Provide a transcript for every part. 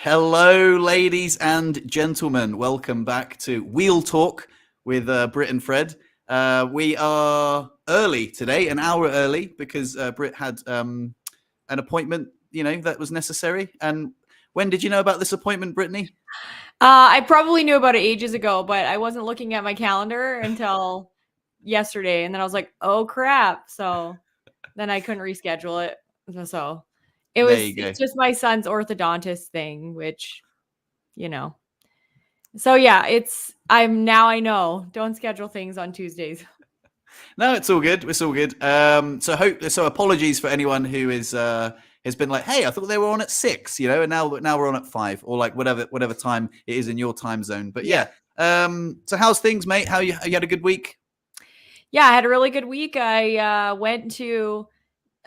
Hello, ladies and gentlemen. Welcome back to Wheel Talk with Brit and Fred. We are early today, an hour early, because Brit had an appointment, that was necessary. And when did you know about this appointment, Brittany? I probably knew about it ages ago, but I wasn't looking at my calendar until yesterday. And then I was like, oh crap. So then I couldn't reschedule it. So There you go. it's just my son's orthodontist thing, which, you know. So yeah, I know. Don't schedule things on Tuesdays. No, it's all good. It's all good. So apologies for anyone who has been like, hey, I thought they were on at 6, and now we're on at 5, or like whatever time it is in your time zone. But yeah. So how's things, mate? You had a good week? Yeah, I had a really good week. I went to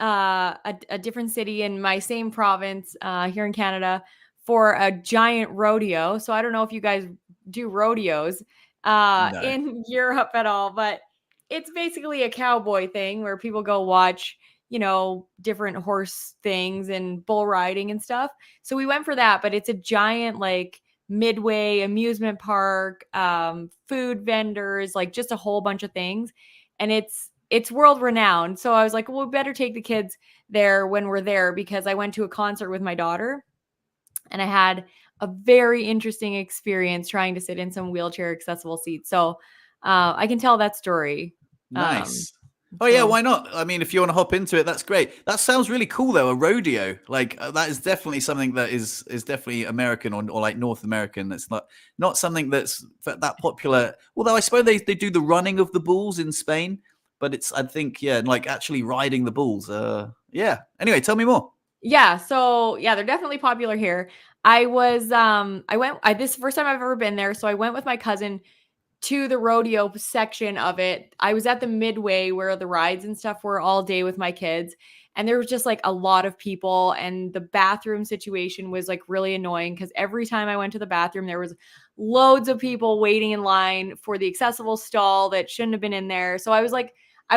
a different city in my same province here in Canada for a giant rodeo. So I don't know if you guys do rodeos No. in Europe at all, but it's basically a cowboy thing where people go watch, different horse things and bull riding and stuff. So we went for that, but it's a giant like midway amusement park, food vendors, like just a whole bunch of things. And it's world renowned. So I was like, well, we better take the kids there when we're there, because I went to a concert with my daughter and I had a very interesting experience trying to sit in some wheelchair accessible seats. So I can tell that story. Um, Nice. Oh yeah, so why not? I mean, if you want to hop into it, that's great. That sounds really cool, though. A rodeo, like that, is definitely something that is definitely American or like North American. It's not something that's that popular. Although I suppose they do the running of the bulls in Spain, but I think, yeah, like actually riding the bulls. Yeah. Anyway, tell me more. yeah, they're definitely popular here. This is the first time I've ever been there. So I went with my cousin to the rodeo section of it. I was at the midway where the rides and stuff were all day with my kids. And there was just like a lot of people, and the bathroom situation was like really annoying because every time I went to the bathroom, there was loads of people waiting in line for the accessible stall that shouldn't have been in there. So I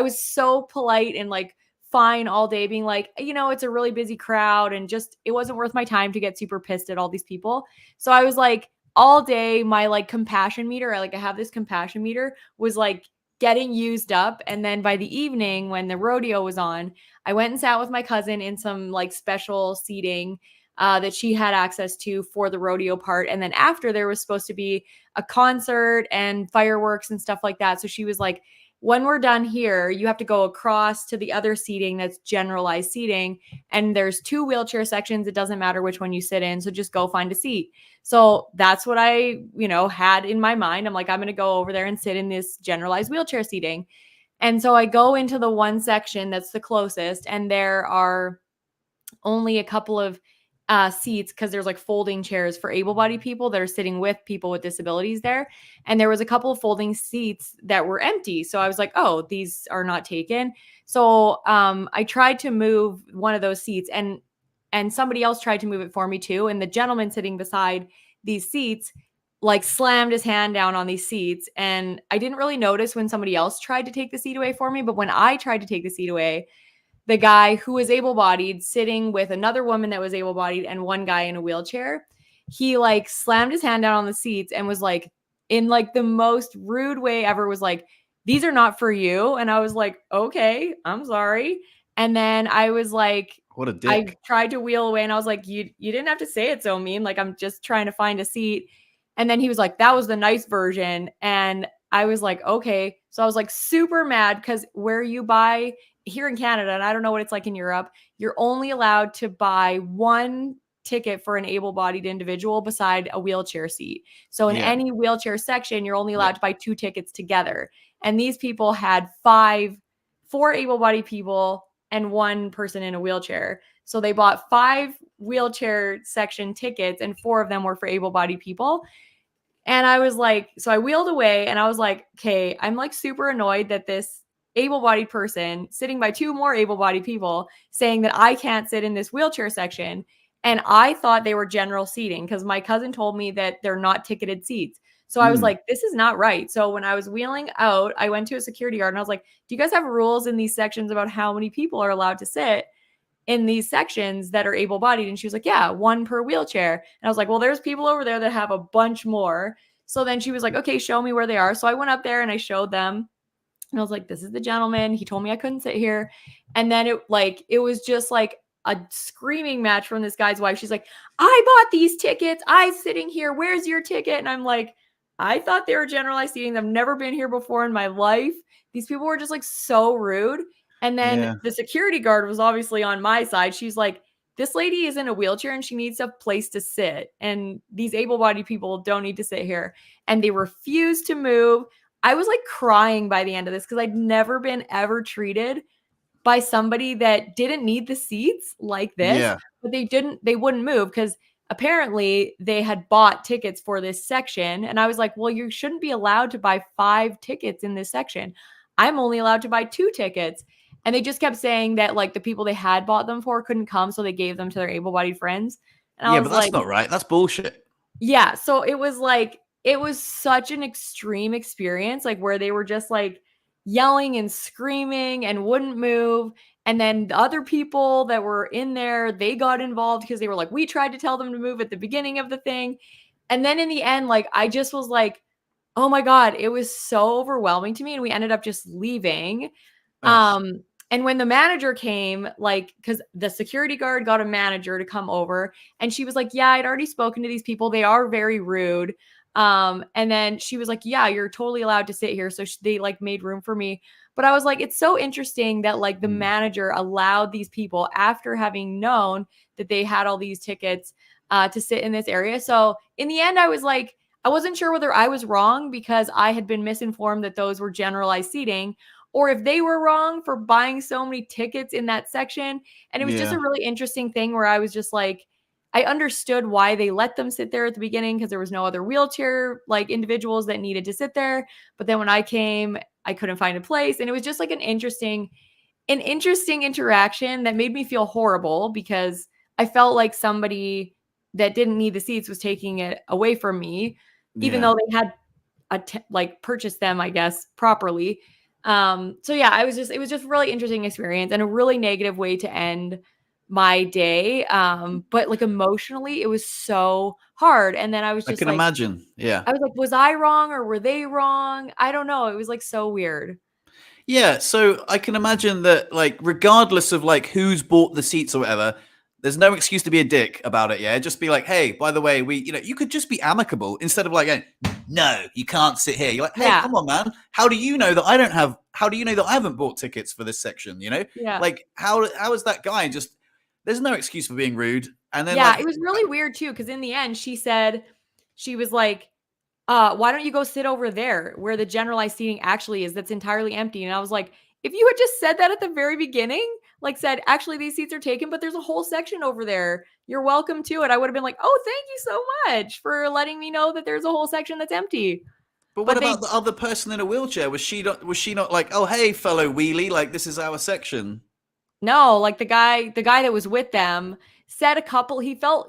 was so polite and like fine all day, being like, it's a really busy crowd, and just it wasn't worth my time to get super pissed at all these people. So I was like, all day my like compassion meter, I have this compassion meter, was like getting used up. And then by the evening when the rodeo was on, I went and sat with my cousin in some like special seating that she had access to for the rodeo part. And then after, there was supposed to be a concert and fireworks and stuff like that. So she was like, when we're done here, you have to go across to the other seating that's generalized seating. And there's 2 wheelchair sections. It doesn't matter which one you sit in. So just go find a seat. So that's what I, had in my mind. I'm like, I'm going to go over there and sit in this generalized wheelchair seating. And so I go into the one section that's the closest, and there are only a couple of seats because there's like folding chairs for able-bodied people that are sitting with people with disabilities there. And there was a couple of folding seats that were empty. So I was like, oh, these are not taken. So I tried to move one of those seats, and somebody else tried to move it for me too. And the gentleman sitting beside these seats like slammed his hand down on these seats. And I didn't really notice when somebody else tried to take the seat away for me. But when I tried to take the seat away, the guy who was able-bodied sitting with another woman that was able-bodied and one guy in a wheelchair, he like slammed his hand down on the seats and was like, in like the most rude way ever, was like, these are not for you. And I was like, okay, I'm sorry. And then I was like, What a I dick. tried to wheel away, and I was like, you didn't have to say it so mean. Like, I'm just trying to find a seat. And then he was like, that was the nice version. And I was like, okay. So I was like super mad because where you buy here in Canada, and I don't know what it's like in Europe, you're only allowed to buy one ticket for an able-bodied individual beside a wheelchair seat. So in Yeah. any wheelchair section, you're only Yeah. allowed to buy 2 tickets together. And these people had 4 able-bodied people and 1 person in a wheelchair. So they bought 5 wheelchair section tickets, and 4 of them were for able-bodied people. And I was like, so I wheeled away, and I was like, okay, I'm like super annoyed that this able-bodied person sitting by 2 more able-bodied people saying that I can't sit in this wheelchair section. And I thought they were general seating because my cousin told me that they're not ticketed seats. So I was Mm. like, this is not right. So when I was wheeling out, I went to a security guard and I was like, do you guys have rules in these sections about how many people are allowed to sit? in these sections that are able-bodied? And she was like, yeah, one per wheelchair. And I was like, well, there's people over there that have a bunch more. So then she was like, okay, show me where they are. So I went up there and I showed them. And I was like, this is the gentleman. He told me I couldn't sit here. And then it was just like a screaming match from this guy's wife. She's like, I bought these tickets. I'm sitting here. Where's your ticket? And I'm like, I thought they were generalized seating. I've never been here before in my life. These people were just like so rude. And then Yeah. the security guard was obviously on my side. She's like, this lady is in a wheelchair and she needs a place to sit. And these able-bodied people don't need to sit here. And they refused to move. I was like crying by the end of this because I'd never been ever treated by somebody that didn't need the seats like this, Yeah. but they wouldn't move because apparently they had bought tickets for this section. And I was like, well, you shouldn't be allowed to buy 5 tickets in this section. I'm only allowed to buy 2 tickets. And they just kept saying that like the people they had bought them for couldn't come. So they gave them to their able-bodied friends. And I Yeah, was but that's like, not right. That's bullshit. yeah. So it was like, it was such an extreme experience, like where they were just like yelling and screaming and wouldn't move. And then the other people that were in there, they got involved because they were like, we tried to tell them to move at the beginning of the thing. And then in the end, like, I just was like, oh my God, it was so overwhelming to me. And we ended up just leaving. Ugh. And when the manager came, like, because the security guard got a manager to come over, and she was like, yeah, I'd already spoken to these people. They are very rude. And then she was like, yeah, you're totally allowed to sit here. So they like made room for me. But I was like, it's so interesting that like the manager allowed these people after having known that they had all these tickets to sit in this area. So in the end, I was like, I wasn't sure whether I was wrong because I had been misinformed that those were generalized seating, or if they were wrong for buying so many tickets in that section. And it was just Yeah. a really interesting thing where I was just like, I understood why they let them sit there at the beginning because there was no other wheelchair like individuals that needed to sit there. But then when I came, I couldn't find a place. And it was just like an interesting interaction that made me feel horrible because I felt like somebody that didn't need the seats was taking it away from me, even Yeah. though they had like purchased them, I guess, properly. So yeah, it was just a really interesting experience and a really negative way to end my day. But like emotionally, it was so hard. And then I was I just can like, imagine. Yeah. was I wrong or were they wrong? I don't know. It was like so weird. Yeah, so I can imagine that, like, regardless of like who's bought the seats or whatever, there's no excuse to be a dick about it. Yeah, just be like, hey, by the way, you could just be amicable instead of like, going, no, you can't sit here. You're like, hey, Yeah. come on, man. How do you know that I don't have? How do you know that I haven't bought tickets for this section? Yeah. Like, how is that guy just? There's no excuse for being rude. And then Yeah. like, It was really weird too. Cause in the end, she was like, why don't you go sit over there where the generalized seating actually is that's entirely empty? And I was like, if you had just said that at the very beginning, like said, actually these seats are taken, but there's a whole section over there. You're welcome to it. I would have been like, oh, thank you so much for letting me know that there's a whole section that's empty. but what But about they the other person in a wheelchair? Was she not? Was she not like, oh, hey, fellow wheelie, like this is our section? No, like the guy that was with them said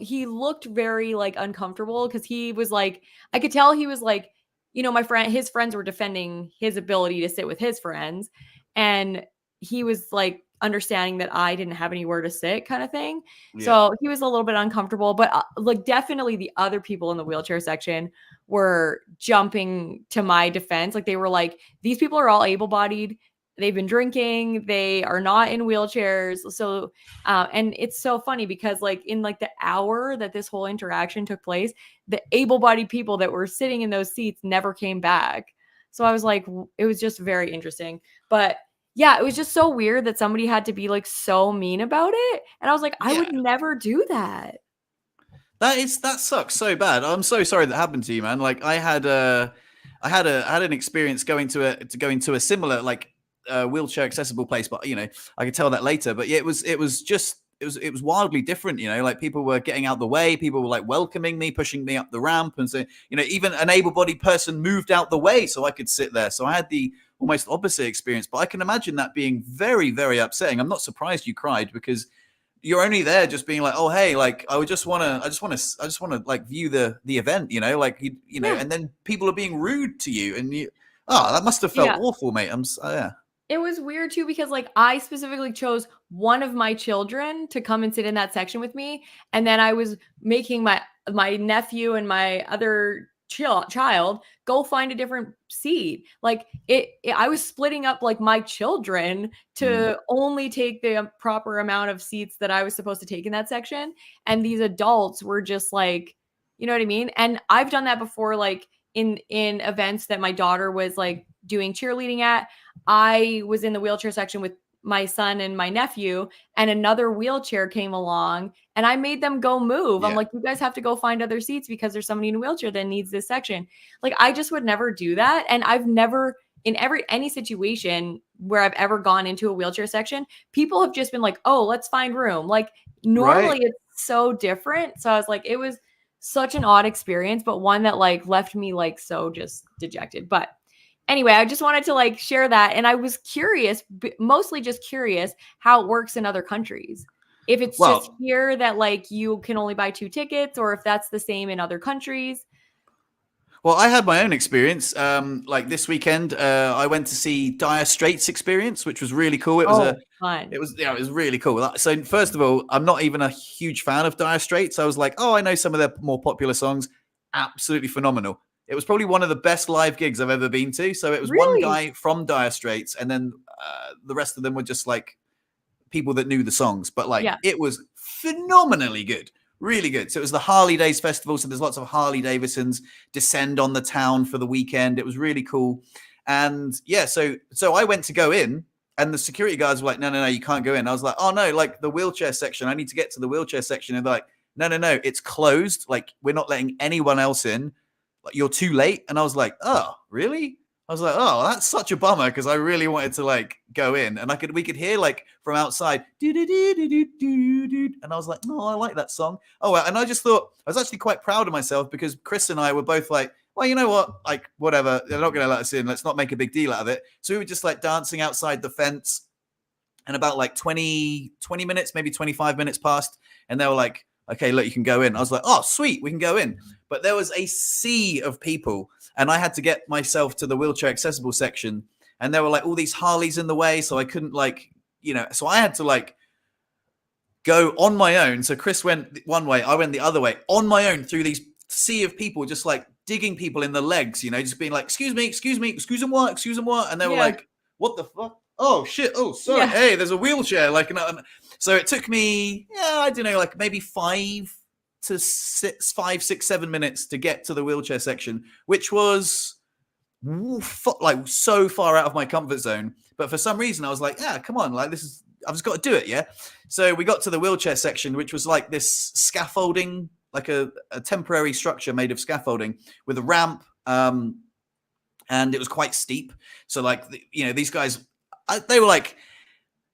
he looked very like uncomfortable because he was like, I could tell he was like, his friends were defending his ability to sit with his friends. And he was like understanding that I didn't have anywhere to sit kind of thing. Yeah. So he was a little bit uncomfortable, but like definitely the other people in the wheelchair section were jumping to my defense. Like they were like, these people are all able-bodied. They've been drinking. They are not in wheelchairs. So, and it's so funny because like in like the hour that this whole interaction took place, the able-bodied people that were sitting in those seats never came back. So I was like, it was just very interesting. But yeah, it was just so weird that somebody had to be like so mean about it. And I was like, I Yeah. would never do that. That sucks so bad. I'm so sorry that happened to you, man. Like I had an experience going to a similar like wheelchair accessible place, but I could tell that later. But yeah, it was wildly different. Like people were getting out the way, people were like welcoming me, pushing me up the ramp, and so even an able-bodied person moved out the way so I could sit there. So I had the almost opposite experience. But I can imagine that being very, very upsetting. I'm not surprised you cried because you're only there just being like, oh hey, like I just want to like view the event, like Yeah. and then people are being rude to you, and that must have felt Yeah. awful, mate. Yeah. It was weird too because like I specifically chose one of my children to come and sit in that section with me, and then I was making my nephew and my other child go find a different seat. Like I was splitting up like my children Mm. to only take the proper amount of seats that I was supposed to take in that section, and these adults were just like, you know what I mean? And I've done that before, like in events that my daughter was like doing cheerleading at. I was in the wheelchair section with my son and my nephew, and another wheelchair came along, and I made them go move. I'm Yeah. like, you guys have to go find other seats because there's somebody in a wheelchair that needs this section. Like, I just would never do that. And I've never, in any situation where I've ever gone into a wheelchair section, people have just been like, oh, let's find room. Like, normally Right. it's so different. So I was like, it was such an odd experience, but one that like left me like so just dejected. But anyway, I just wanted to like share that. And I was curious, mostly just curious how it works in other countries. If it's just Well, here that like you can only buy 2 tickets, or if that's the same in other countries. Well, I had my own experience. Like this weekend, I went to see Dire Straits Experience, which was really cool. Oh, fun. It was really cool. So first of all, I'm not even a huge fan of Dire Straits. I was like, oh, I know some of their more popular songs. Absolutely phenomenal. It was probably one of the best live gigs I've ever been to. So it was one Really? guy from Dire Straits, and then the rest of them were just like people that knew the songs. But like, Yeah. it was phenomenally good. Really good. So it was the Harley Days Festival. So there's lots of Harley Davidsons descend on the town for the weekend. It was really cool. And yeah, so I went to go in, and the security guards were like, no, you can't go in. I was like, oh no, like the wheelchair section. I need to get to the wheelchair section. And they're like, no, it's closed. Like, we're not letting anyone else in. Like, you're too late. And I was like, oh, really? I was like, oh, that's such a bummer, because I really wanted to like go in, and we could hear like from outside, and I was like, no, I like that song. Oh, and I just thought I was actually quite proud of myself, because Chris and I were both like, well, you know what, like whatever, they're not going to let us in. Let's not make a big deal out of it. So we were just like dancing outside the fence, and about like 20 minutes, maybe 25 minutes passed, and they were like, okay, look, you can go in. I was like, oh, sweet, we can go in. But there was a sea of people, and I had to get myself to the wheelchair accessible section, and there were like all these Harleys in the way, so I couldn't like, so I had to like go on my own. So Chris went one way, I went the other way on my own through these sea of people, just like digging people in the legs, just being like, excuse me, excuse them what? And they were Yeah. like, what the fuck? Oh shit! Oh, sorry. Yeah. Hey, there's a wheelchair. Like, so it took me, I don't know, like maybe 5 to 6, 5, 6, 7 minutes to get to the wheelchair section, which was like so far out of my comfort zone. But for some reason, I was like, yeah, come on, like I've just got to do it, yeah. So we got to the wheelchair section, which was like this scaffolding, like a temporary structure made of scaffolding with a ramp, and it was quite steep. So like, these guys, they were like,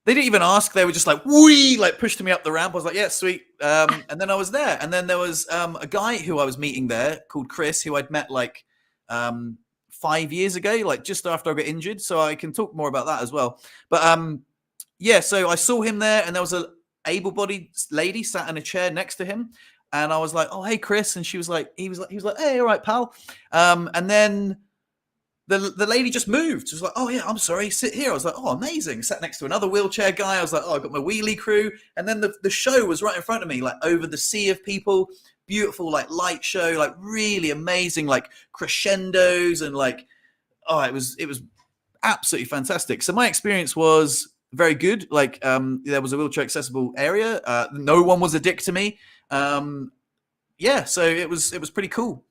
they didn't even ask. They were just like, wee, like pushed me up the ramp. I was like, yeah, sweet. And then I was there. And then there was a guy who I was meeting there called Chris, who I'd met like 5 years ago, like just after I got injured. So I can talk more about that as well. But yeah, so I saw him there, and there was a able-bodied lady sat in a chair next to him. And I was like, oh, hey, Chris. And he was like, he was like, hey, all right, pal. And then the lady just moved. She was like, oh, yeah, I'm sorry, sit here. I was like, oh, amazing. Sat next to another wheelchair guy. I was like, oh, I got my wheelie crew. And then the show was right in front of me, like over the sea of people. Beautiful, like light show, like really amazing, like crescendos, and like, oh, it was absolutely fantastic. So my experience was very good. Like, there was a wheelchair accessible area. No one was a dick to me. Yeah, so it was pretty cool.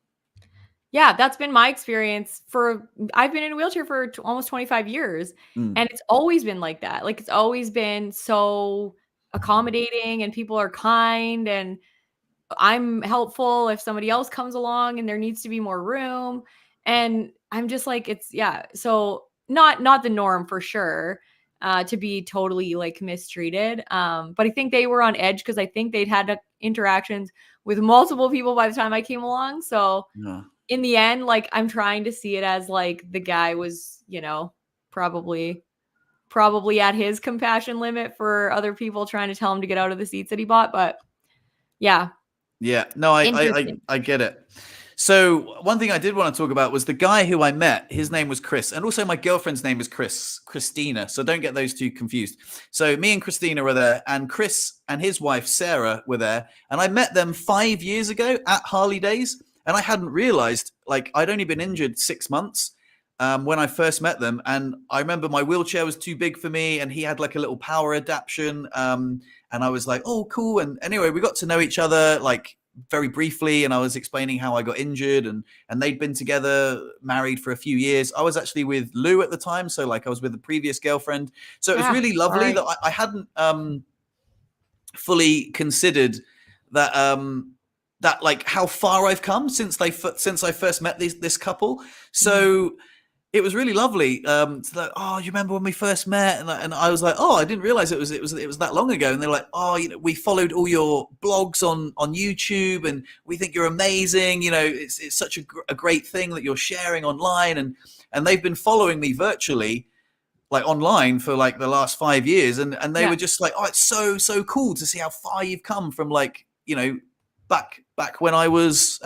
Yeah, that's been my experience I've been in a wheelchair for almost 25 years, and it's always been like that. Like, it's always been so accommodating, and people are kind, and I'm helpful if somebody else comes along and there needs to be more room. And I'm just like, so not the norm for sure, to be totally like mistreated. But I think they were on edge because I think they'd had interactions with multiple people by the time I came along. So Yeah. In the end, like, I'm trying to see it as like the guy was, probably at his compassion limit for other people trying to tell him to get out of the seats that he bought. But yeah. Yeah, no, Interesting. I get it. So one thing I did want to talk about was the guy who I met. His name was Chris, and also my girlfriend's name is Christina. So don't get those two confused. So me and Christina were there, and Chris and his wife Sarah were there, and I met them 5 years ago at Harley Days, and I hadn't realized, like, I'd only been injured 6 months when I first met them, and I remember my wheelchair was too big for me, and he had like a little power adaptation, and I was like, oh, cool. And anyway, we got to know each other like very briefly, and I was explaining how I got injured, and they'd been together, married for a few years. I was actually with Lou at the time, so like I was with the previous girlfriend. So it was really lovely that I hadn't fully considered that that like how far I've come since I first met this couple. So it was really lovely. It's like, oh, you remember when we first met? And I was like, oh, I didn't realize it was that long ago. And they're like, oh, you know, we followed all your blogs on YouTube, and we think you're amazing. You know, it's such a great thing that you're sharing online, and they've been following me virtually, like online, for like the last 5 years, and they were just like, oh, it's so cool to see how far you've come from, like, you know, back when I was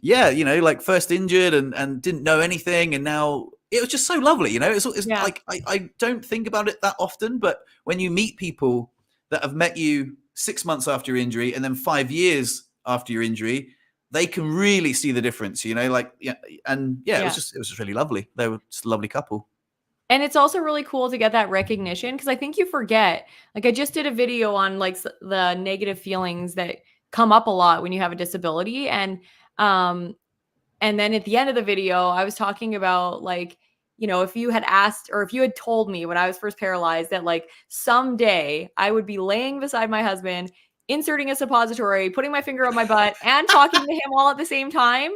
you know, like first injured and didn't know anything, and now it was just so lovely. You know, it's like I don't think about it that often, but when you meet people that have met you 6 months after your injury and then 5 years after your injury, they can really see the difference. You know, like it was just really lovely. They were just a lovely couple. And it's also really cool to get that recognition, because I think you forget. Like, I just did a video on like the negative feelings that come up a lot when you have a disability, and then at the end of the video, I was talking about, like, you know, if you had asked, or if you had told me when I was first paralyzed that like someday I would be laying beside my husband, inserting a suppository, putting my finger on my butt, and talking to him all at the same time,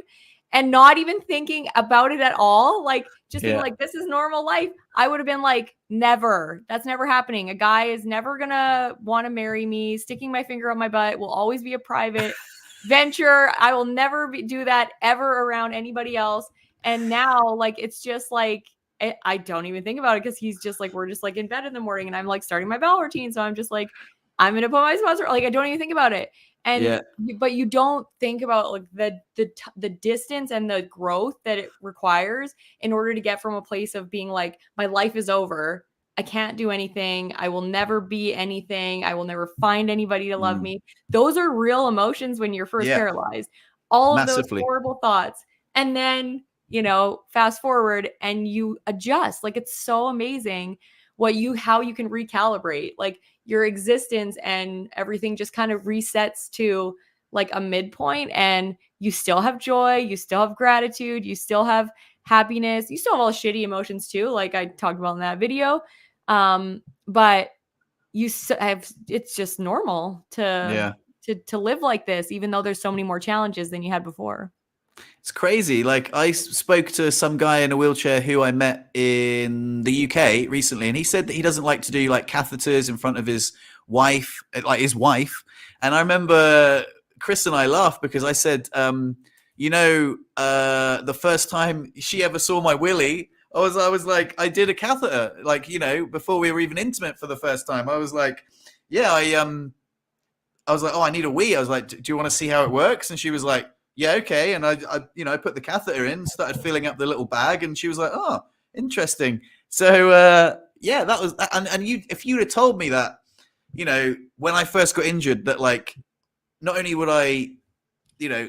and not even thinking about it at all, like just being like, this is normal life, I would have been like, never. That's never happening. A guy is never gonna want to marry me. Sticking my finger on my butt will always be a private venture. I will never do that ever around anybody else. And now, like, it's just like, I don't even think about it, because he's just like, we're just like in bed in the morning, and I'm like starting my bell routine. So I'm just like, I'm going to put my sponsor, like, I don't even think about it. And, but you don't think about like the distance and the growth that it requires in order to get from a place of being like, my life is over, I can't do anything, I will never be anything, I will never find anybody to love me. Those are real emotions when you're first paralyzed. All of those horrible thoughts. And then, you know, fast forward and you adjust. Like, it's so amazing how you can recalibrate like your existence, and everything just kind of resets to like a midpoint, and you still have joy, you still have gratitude, you still have happiness, you still have all shitty emotions too, like I talked about in that video. But it's just normal to live like this, even though there's so many more challenges than you had before. It's crazy. Like, I spoke to some guy in a wheelchair who I met in the UK recently, and he said that he doesn't like to do like catheters in front of his wife, like his wife. And I remember Chris and I laughed because I said, you know, the first time she ever saw my willy, I was like, I did a catheter, like, you know, before we were even intimate for the first time. I was like, yeah, I was like, oh, I need a wee. I was like, do you want to see how it works? And she was like, yeah, okay. And I you know, I put the catheter in, started filling up the little bag, and she was like, oh, interesting. So yeah, that was, and you, if you'd have told me that, you know, when I first got injured, that like, not only would I, you know,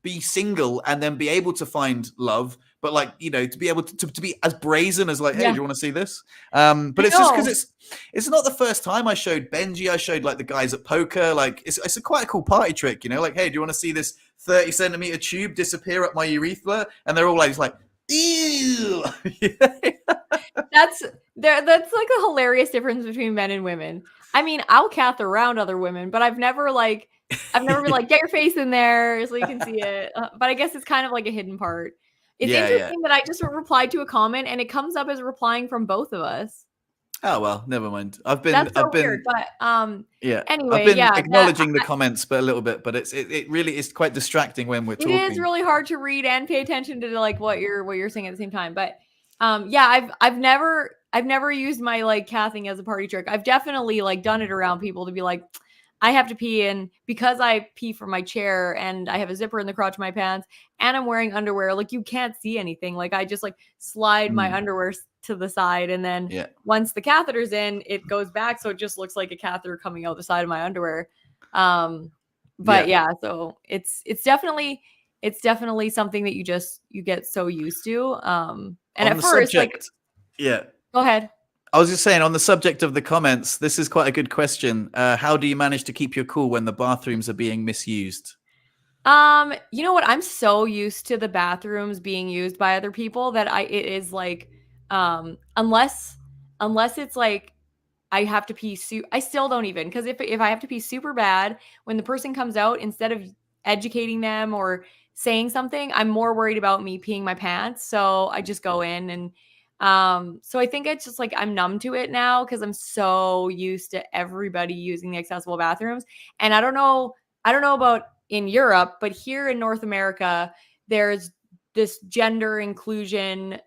be single and then be able to find love, but like, you know, to be able to be as brazen as like, hey, do you want to see this? But it's just because it's not the first time I showed Benji. I showed like the guys at poker. Like, it's quite a cool party trick, you know, like, hey, do you want to see this 30 centimeter tube disappear up my urethra? And they're all like, ew. That's like a hilarious difference between men and women. I mean, I'll cath around other women, but I've never been like, get your face in there so you can see it. But I guess it's kind of like a hidden part. It's interesting that I just replied to a comment and it comes up as replying from both of us. Oh, well, never mind. I've been weird, but anyway, I've been acknowledging the comments, but a little bit, but it really is quite distracting when we're talking. It is really hard to read and pay attention to like what you're saying at the same time. But yeah, I've never used my like cathing as a party trick. I've definitely like done it around people to be like, I have to pee, and because I pee from my chair and I have a zipper in the crotch of my pants and I'm wearing underwear, like you can't see anything. Like I just like slide my underwear to the side, and then Yeah. once the catheter's in, it goes back, so it just looks like a catheter coming out the side of my underwear. But yeah, so it's definitely something that you get so used to. And On at the first, like, subject, yeah. go ahead. I was just saying, on the subject of the comments, this is quite a good question. How do you manage to keep your cool when the bathrooms are being misused? You know what? I'm so used to the bathrooms being used by other people that it is like, unless it's like I have to pee I still don't even, because if I have to pee super bad, when the person comes out, instead of educating them or saying something, I'm more worried about me peeing my pants. So I just go in, and so I think it's just like I'm numb to it now because I'm so used to everybody using the accessible bathrooms. And I don't know about in Europe, but here in North America, there's this gender inclusion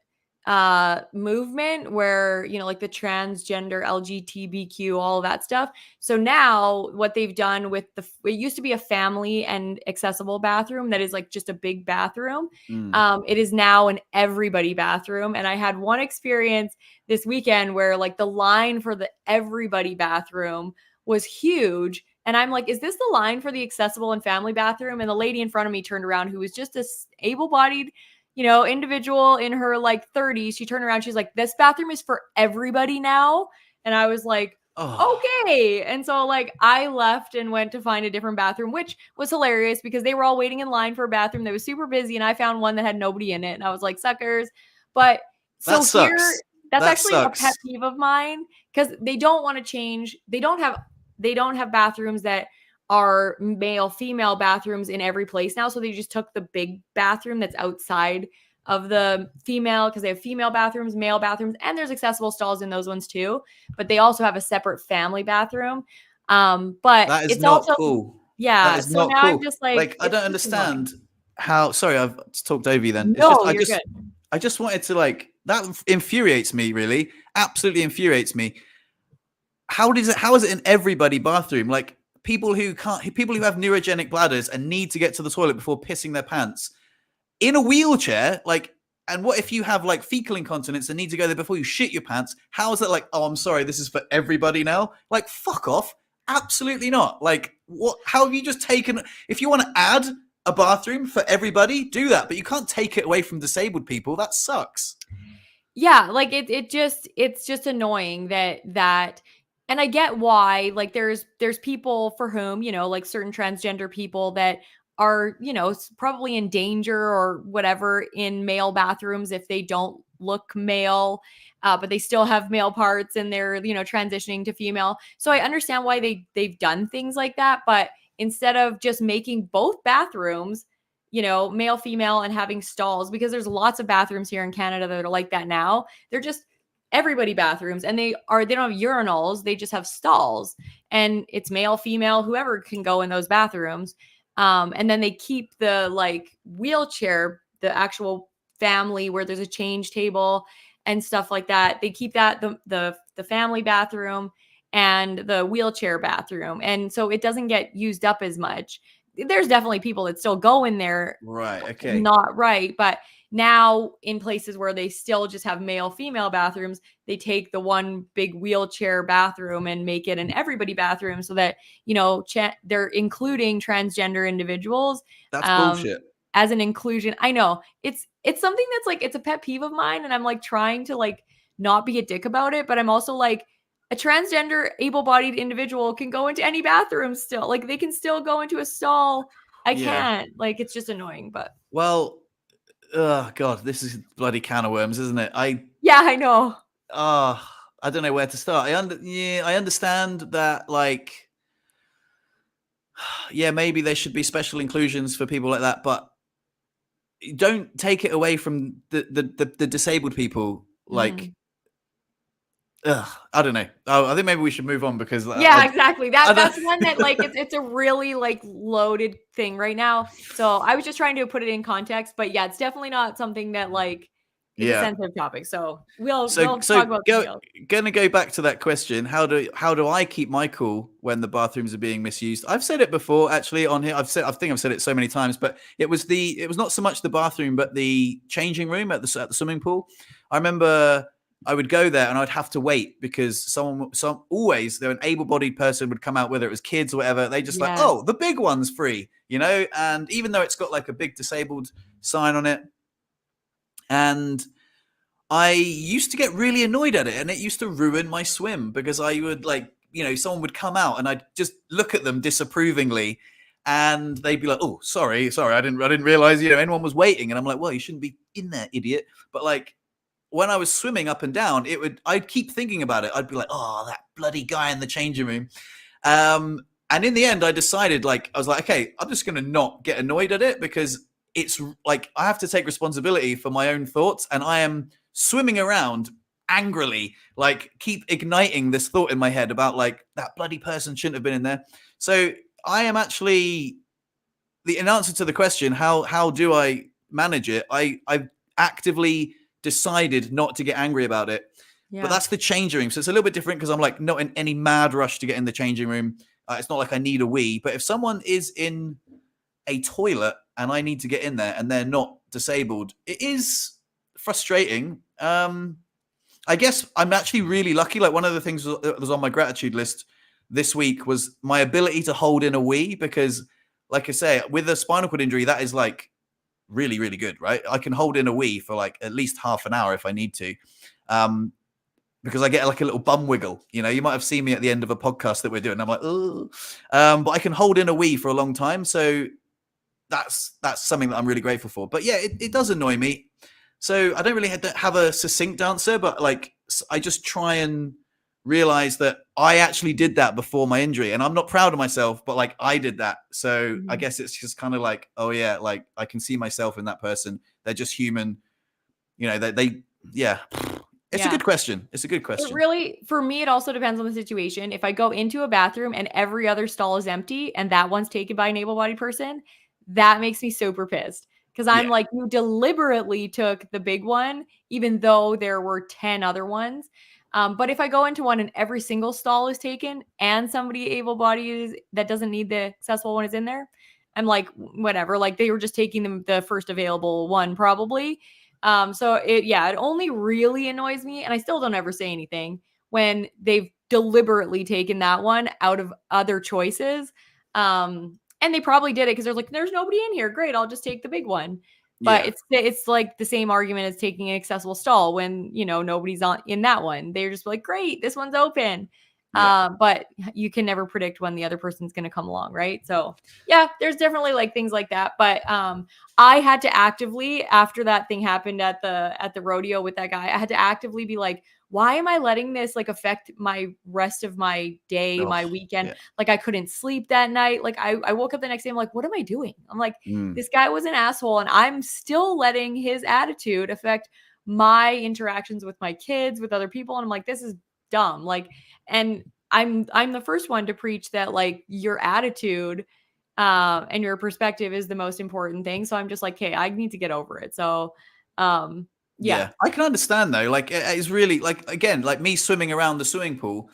movement where, like the transgender LGBTQ, all of that stuff. So now what they've done with it used to be a family and accessible bathroom that is like just a big bathroom. It is now an everybody bathroom. And I had one experience this weekend where like the line for the everybody bathroom was huge. And I'm like, is this the line for the accessible and family bathroom? And the lady in front of me turned around, who was just a able-bodied individual in her like 30s. She turned around. She's like, this bathroom is for everybody now. And I was like, okay. And so like I left and went to find a different bathroom, which was hilarious because they were all waiting in line for a bathroom that was super busy. And I found one that had nobody in it. And I was like, suckers. But so That here, sucks. that's That actually a sucks. pet peeve of mine because they don't want to change. They don't have bathrooms that are male female bathrooms in every place now, so they just took the big bathroom that's outside of the female, because they have female bathrooms, male bathrooms, and there's accessible stalls in those ones too, but they also have a separate family bathroom. But That is it's not also, cool. That yeah, is so not now I'm cool. just like, Like, I it's don't just annoying. understand how. Sorry, I've talked over you. Then it's just, No, you're good. I just wanted to like that infuriates me. Really, absolutely infuriates me. How is it in everybody bathroom? Like people who have neurogenic bladders and need to get to the toilet before pissing their pants in a wheelchair, like. And what if you have like fecal incontinence and need to go there before you shit your pants? How is that like, oh, I'm sorry, this is for everybody now? Like, fuck off. Absolutely not. Like, what? How have you just taken? If you want to add a bathroom for everybody, do that. But you can't take it away from disabled people. That sucks. Yeah, like it's just annoying that and I get why, like there's people for whom, like certain transgender people that are, probably in danger or whatever in male bathrooms if they don't look male, but they still have male parts and they're, transitioning to female. So I understand why they've done things like that, but instead of just making both bathrooms, male, female, and having stalls, because there's lots of bathrooms here in Canada that are like that now. They're just everybody bathrooms, and they don't have urinals, they just have stalls, and it's male, female, whoever can go in those bathrooms. And then they keep the like wheelchair, the actual family where there's a change table and stuff like that. They keep that the family bathroom and the wheelchair bathroom, and so it doesn't get used up as much. There's definitely people that still go in there, Right. Okay. not right, but now in places where they still just have male female bathrooms, they take the one big wheelchair bathroom and make it an everybody bathroom so that they're including transgender individuals That's bullshit. as an inclusion. I know it's something that's like, it's a pet peeve of mine, and I'm like trying to like not be a dick about it, but I'm also like, a transgender able-bodied individual can go into any bathroom still. Like they can still go into a stall. I can't. Like it's just annoying, but well, oh god, this is bloody can of worms, isn't it? yeah, I know. I don't know where to start. I understand that, like, yeah, maybe there should be special inclusions for people like that, but don't take it away from the disabled people. Like, I don't know. I think maybe we should move on because yeah, exactly. That's one that like it's a really like loaded thing right now. So I was just trying to put it in context, but yeah, it's definitely not something that like it's a Yeah. sensitive topic. So we'll So talk about something else. gonna go back to that question. How do I keep my cool when the bathrooms are being misused? I've said it before actually on here. I think I've said it so many times, but it was not so much the bathroom, but the changing room at the swimming pool. I remember I would go there and I'd have to wait because always an able-bodied person would come out, whether it was kids or whatever. They just like, Yes. oh, the big one's free, and even though it's got like a big disabled sign on it, and I used to get really annoyed at it, and it used to ruin my swim because I would someone would come out and I'd just look at them disapprovingly, and they'd be like, "Oh, sorry, I didn't realize anyone was waiting." And I'm like, "Well, you shouldn't be in there, idiot." But like when I was swimming up and down, I'd keep thinking about it. I'd be like, "Oh, that bloody guy in the changing room." And in the end, I decided, I was like, okay, I'm just going to not get annoyed at it because it's like I have to take responsibility for my own thoughts, and I am swimming around angrily, keep igniting this thought in my head about that bloody person shouldn't have been in there. So I am actually in answer to the question, how do I manage it? I've actively decided not to get angry about it. Yeah. But that's the changing room. So it's a little bit different because I'm not in any mad rush to get in the changing room. It's not like I need a wee, but if someone is in a toilet and I need to get in there and they're not disabled, it is frustrating. I guess I'm actually really lucky. One of the things that was on my gratitude list this week was my ability to hold in a wee, because like I say, with a spinal cord injury, that is really, really good, right? I can hold in a wee for at least half an hour if I need to. Because I get a little bum wiggle. You might have seen me at the end of a podcast that we're doing. I'm like, oh, but I can hold in a wee for a long time. So that's something that I'm really grateful for. But yeah, it does annoy me. So I don't really have a succinct answer, but I just try and realize that I actually did that before my injury, and I'm not proud of myself, but I did that. So I guess it's just kind of oh yeah, I can see myself in that person. They're just human. Yeah. It's a good question. It's a good question. It really, for me, it also depends on the situation. If I go into a bathroom and every other stall is empty and that one's taken by an able-bodied person, that makes me super pissed. Because I'm like, you deliberately took the big one, even though there were 10 other ones. But if I go into one and every single stall is taken and somebody able-bodied that doesn't need the accessible one is in there, I'm like, whatever. They were just taking the first available one probably. So it only really annoys me, and I still don't ever say anything when they've deliberately taken that one out of other choices. And they probably did it because they're like, there's nobody in here. Great, I'll just take the big one. But it's like the same argument as taking an accessible stall when nobody's in that one. They're just like, great, this one's open. But you can never predict when the other person's going to come along, right? So yeah, there's definitely things like that. But I had to actively, after that thing happened at the rodeo with that guy, I had to actively be like, why am I letting this affect my rest of my day, my weekend? I couldn't sleep that night. I woke up the next day, I'm like, what am I doing? I'm like, this guy was an asshole, and I'm still letting his attitude affect my interactions with my kids, with other people. And I'm like, this is dumb. And I'm the first one to preach that your attitude and your perspective is the most important thing. So I'm just like, hey, I need to get over it. So yeah, I can understand though. It's really again, me swimming around the swimming pool,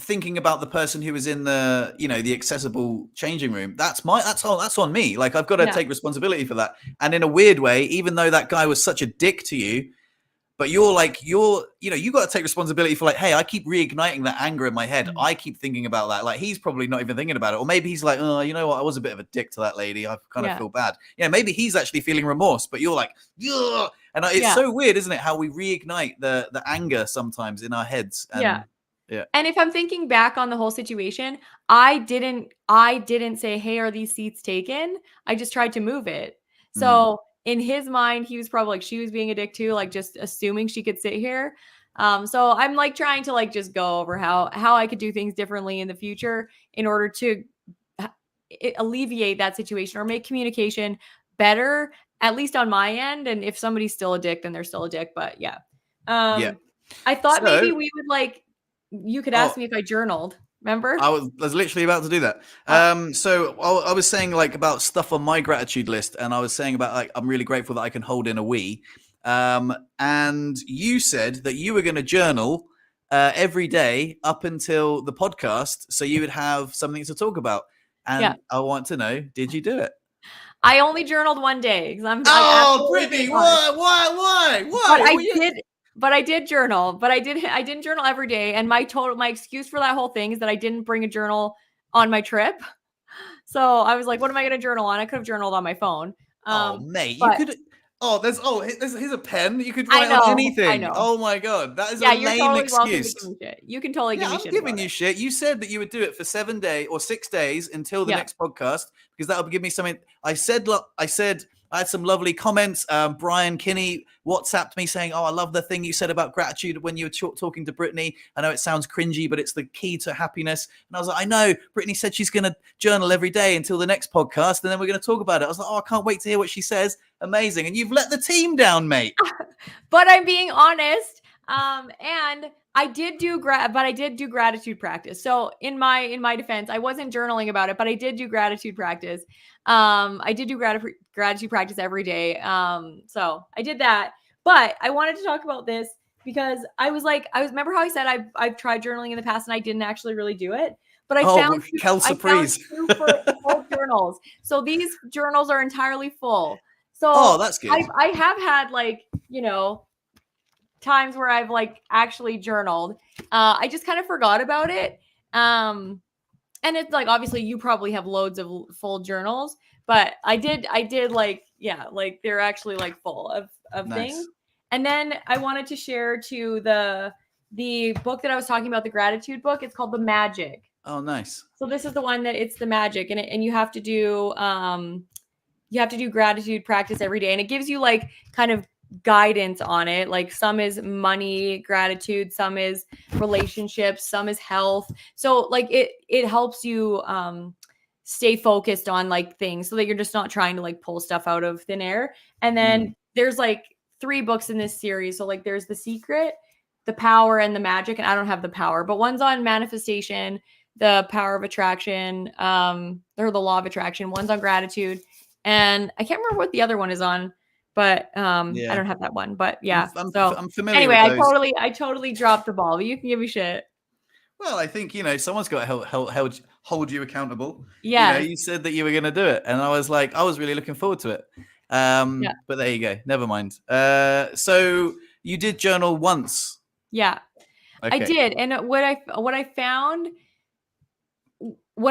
thinking about the person who was in the the accessible changing room. That's on me. I've got to take responsibility for that. And in a weird way, even though that guy was such a dick to you, but you got to take responsibility for hey, I keep reigniting that anger in my head. I keep thinking about that. He's probably not even thinking about it. Or maybe he's like, oh, you know what? I was a bit of a dick to that lady. I kind of feel bad. Maybe he's actually feeling remorse, but you're like, yeah. And it's so weird, isn't it? How we reignite the anger sometimes in our heads. And, yeah. And if I'm thinking back on the whole situation, I didn't say, hey, are these seats taken? I just tried to move it. So in his mind, he was probably she was being a dick too, just assuming she could sit here. So I'm trying to just go over how I could do things differently in the future in order to alleviate that situation or make communication better, at least on my end. And if somebody's still a dick, then they're still a dick. But yeah. I thought maybe we would you could ask me if I journaled. Remember? I was literally about to do that. So I was saying about stuff on my gratitude list, and I was saying about I'm really grateful that I can hold in a wee. and you said that you were going to journal every day up until the podcast, so you would have something to talk about. And I want to know, did you do it? I only journaled one day because I'm. Oh, Brittany, why? But I did journal. But I didn't journal every day. And my excuse for that whole thing is that I didn't bring a journal on my trip. So I was like, what am I going to journal on? I could have journaled on my phone. Mate, you could. Here's a pen. You could write on anything. I know. Oh my god, that is a lame totally excuse. Welcome to give me shit. You can totally give me shit. I'm giving you shit. You said that you would do it for 7 days or 6 days until the next podcast, because that would give me something. I said I had some lovely comments. Brian Kinney WhatsApped me saying, "Oh, I love the thing you said about gratitude when you were talking to Brittany. I know it sounds cringy, but it's the key to happiness." And I was like, "I know." Brittany said she's going to journal every day until the next podcast, and then we're going to talk about it. I was like, "Oh, I can't wait to hear what she says." Amazing. And you've let the team down, mate. But I'm being honest. And I did do gratitude practice. So in my defense, I wasn't journaling about it, but I did do gratitude practice. I did do gratitude practice every day. So I did that. But I wanted to talk about this because I remember how I said I've tried journaling in the past and I didn't actually really do it. But I found two full journals. So these journals are entirely full. So that's good. I have had times where I've actually journaled. I just kind of forgot about it. And it's obviously you probably have loads of full journals, but I did they're actually full of nice things. And then I wanted to share to the book that I was talking about, the gratitude book. It's called The Magic. Oh, nice. So this is the one that it's The Magic, and you have to do gratitude practice every day, and it gives you kind of guidance on it. Some is money gratitude, some is relationships, some is health. So it helps you stay focused on things so that you're just not trying to pull stuff out of thin air. And then there's 3 books in this series. So there's The Secret, The Power, and The Magic. And I don't have The Power, but one's on manifestation, the power of attraction, or the law of attraction. One's on gratitude. And I can't remember what the other one is on, but I don't have that one. But I'm familiar. Anyway, with those. I totally dropped the ball. But you can give me shit. Well, I think someone's got to hold you accountable. Yeah, you said that you were going to do it, and I was really looking forward to it. But there you go. Never mind. So you did journal once. Yeah, okay. I did, and what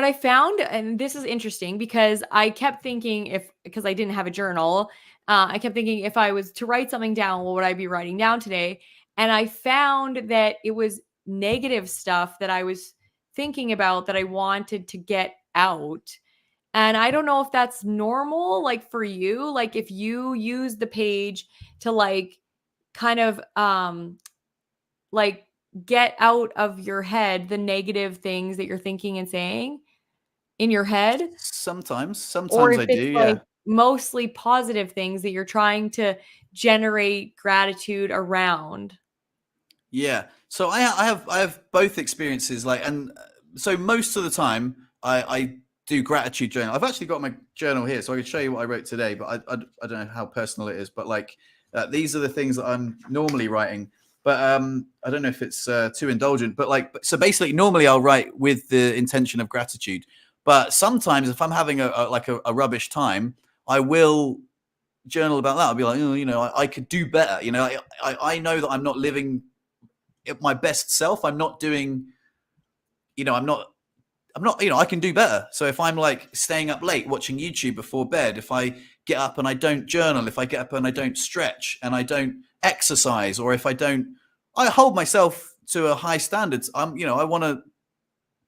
I found, and this is interesting because I kept thinking because I didn't have a journal, I kept thinking if I was to write something down, what would I be writing down today? And I found that it was negative stuff that I was thinking about that I wanted to get out. And I don't know if that's normal, for you, if you use the page to kind of get out of your head the negative things that you're thinking and saying in your head. Sometimes or if I do. Yeah. Mostly positive things that you're trying to generate gratitude around. Yeah. So I have both experiences. And so most of the time I do gratitude journal. I've actually got my journal here, so I can show you what I wrote today. But I don't know how personal it is. But these are the things that I'm normally writing. But I don't know if it's too indulgent. But so basically, normally I'll write with the intention of gratitude. But sometimes if I'm having a rubbish time, I will journal about that. I'll be like, I could do better. I know that I'm not living my best self. I'm not doing, I'm not, I can do better. So if I'm staying up late watching YouTube before bed, if I get up and I don't journal, if I get up and I don't stretch and I don't exercise, or if I hold myself to a high standards. I want to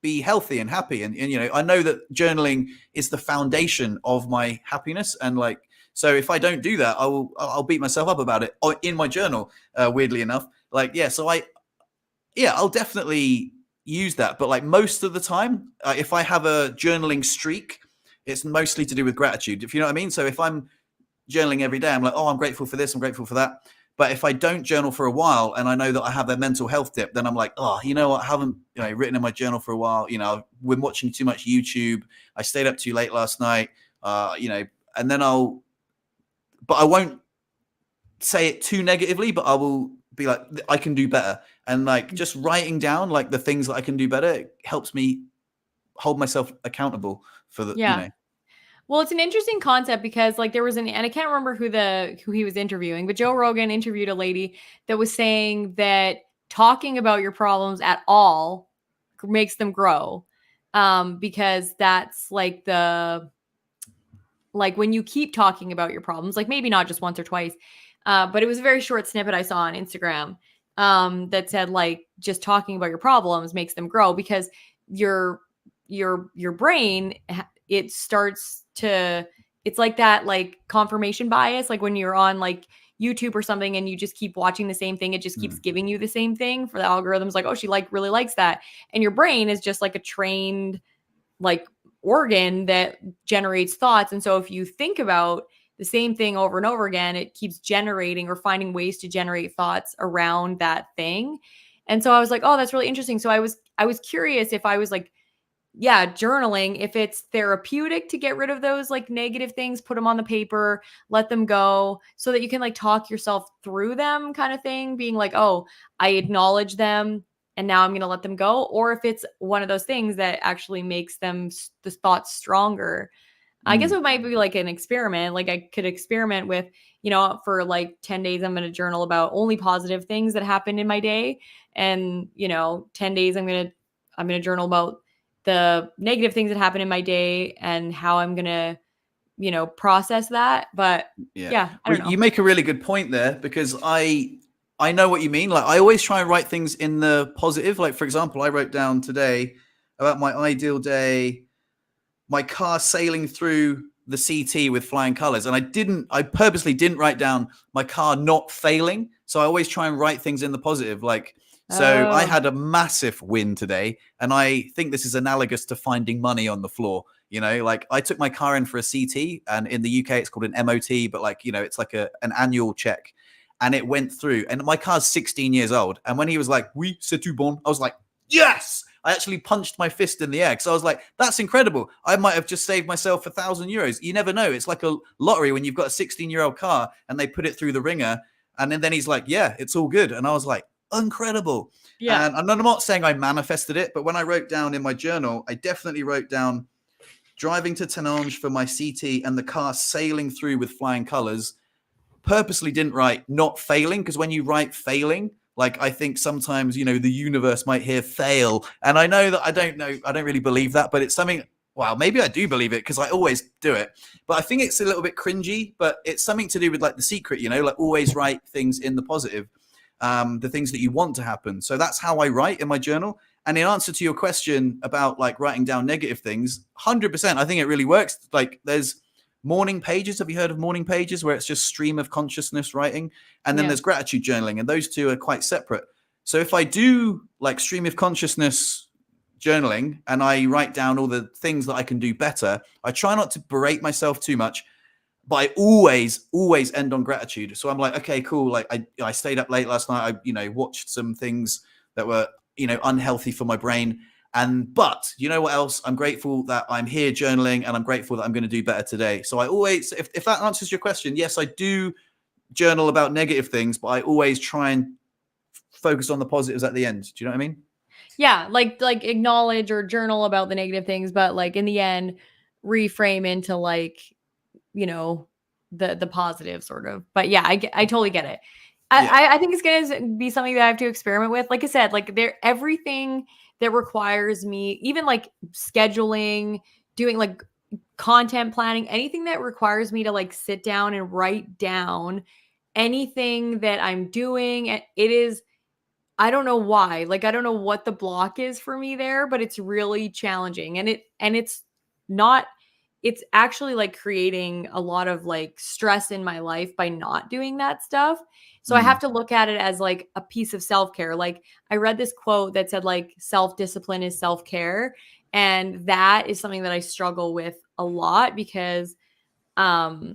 be healthy and happy. And I know that journaling is the foundation of my happiness. And so if I don't do that, I'll beat myself up about it in my journal, weirdly enough. So I'll definitely use that. But most of the time, if I have a journaling streak, it's mostly to do with gratitude, if you know what I mean. So if I'm journaling every day, I'm like, oh, I'm grateful for this, I'm grateful for that. But if I don't journal for a while and I know that I have a mental health dip, then I'm like, oh, you know what? I haven't written in my journal for a while. I've been watching too much YouTube. I stayed up too late last night, and then but I won't say it too negatively, but I will be like, I can do better. And like just writing down like the things that I can do better helps me hold myself accountable for the, Yeah. Well, it's an interesting concept because like there was and I can't remember who he was interviewing, but Joe Rogan interviewed a lady that was saying that talking about your problems at all makes them grow. Because that's like when you keep talking about your problems, like maybe not just once or twice, but it was a very short snippet I saw on Instagram that said like just talking about your problems makes them grow because your your brain it starts to it's like that like confirmation bias like when you're on like YouTube or something and you just keep watching the same thing it just keeps giving you the same thing for the algorithms like oh she like really likes that and your brain is just like a trained like organ that generates thoughts. And so if you think about the same thing over and over again, it keeps generating or finding ways to generate thoughts around that thing. And so I was like, oh, that's really interesting. So I was curious if I was like, yeah, journaling, if it's therapeutic to get rid of those like negative things, put them on the paper, let them go so that you can like talk yourself through them kind of thing, being like, oh, I acknowledge them and now I'm going to let them go. Or if it's one of those things that actually makes them the thoughts stronger. I guess it might be like an experiment. Like I could experiment with, for like 10 days, I'm going to journal about only positive things that happened in my day. And, 10 days, I'm going to journal about the negative things that happen in my day and how I'm going to, process that. But yeah, I don't know. You make a really good point there because I know what you mean. Like I always try and write things in the positive. Like for example, I wrote down today about my ideal day, my car sailing through the CT with flying colors. And I purposely didn't write down my car not failing. So I always try and write things in the positive. Like, so I had a massive win today. And I think this is analogous to finding money on the floor. Like I took my car in for a CT and in the UK, it's called an MOT, but like, it's like an annual check and it went through and my car's 16 years old. And when he was like, oui, c'est tout bon, I was like, yes, I actually punched my fist in the air because I was like, that's incredible. I might have just saved myself €1,000. You never know. It's like a lottery when you've got a 16-year-old car and they put it through the ringer. And then he's like, yeah, it's all good. And I was like, incredible. Yeah. And I'm not saying I manifested it, but when I wrote down in my journal, I definitely wrote down driving to Tenange for my CT and the car sailing through with flying colors. Purposely didn't write not failing because when you write failing, like I think sometimes, the universe might hear fail. And I know that I don't really believe that, but it's something, well, maybe I do believe it because I always do it. But I think it's a little bit cringy, but it's something to do with like the secret, like always write things in the positive, the things that you want to happen. So that's how I write in my journal. And in answer to your question about like writing down negative things, 100%, I think it really works. Like there's morning pages. Have you heard of morning pages where it's just stream of consciousness writing? And then there's gratitude journaling, and those two are quite separate. So if I do like stream of consciousness journaling and I write down all the things that I can do better, I try not to berate myself too much, but I always end on gratitude. So I'm like, okay, cool. Like I stayed up late last night. I, watched some things that were, unhealthy for my brain. But you know what else? I'm grateful that I'm here journaling and I'm grateful that I'm going to do better today. So I always, if that answers your question, yes, I do journal about negative things, but I always try and focus on the positives at the end. Do you know what I mean? Yeah. Like acknowledge or journal about the negative things, but like in the end, reframe into like, the positive sort of, but yeah, I totally get it. I think it's going to be something that I have to experiment with. Like I said, like everything that requires me, even like scheduling, doing like content planning, anything that requires me to like sit down and write down anything that I'm doing. It is, I don't know why, like, I don't know what the block is for me there, but it's really challenging. And it's not, it's actually like creating a lot of like stress in my life by not doing that stuff. So I have to look at it as like a piece of self-care. Like I read this quote that said like self-discipline is self-care. And that is something that I struggle with a lot because I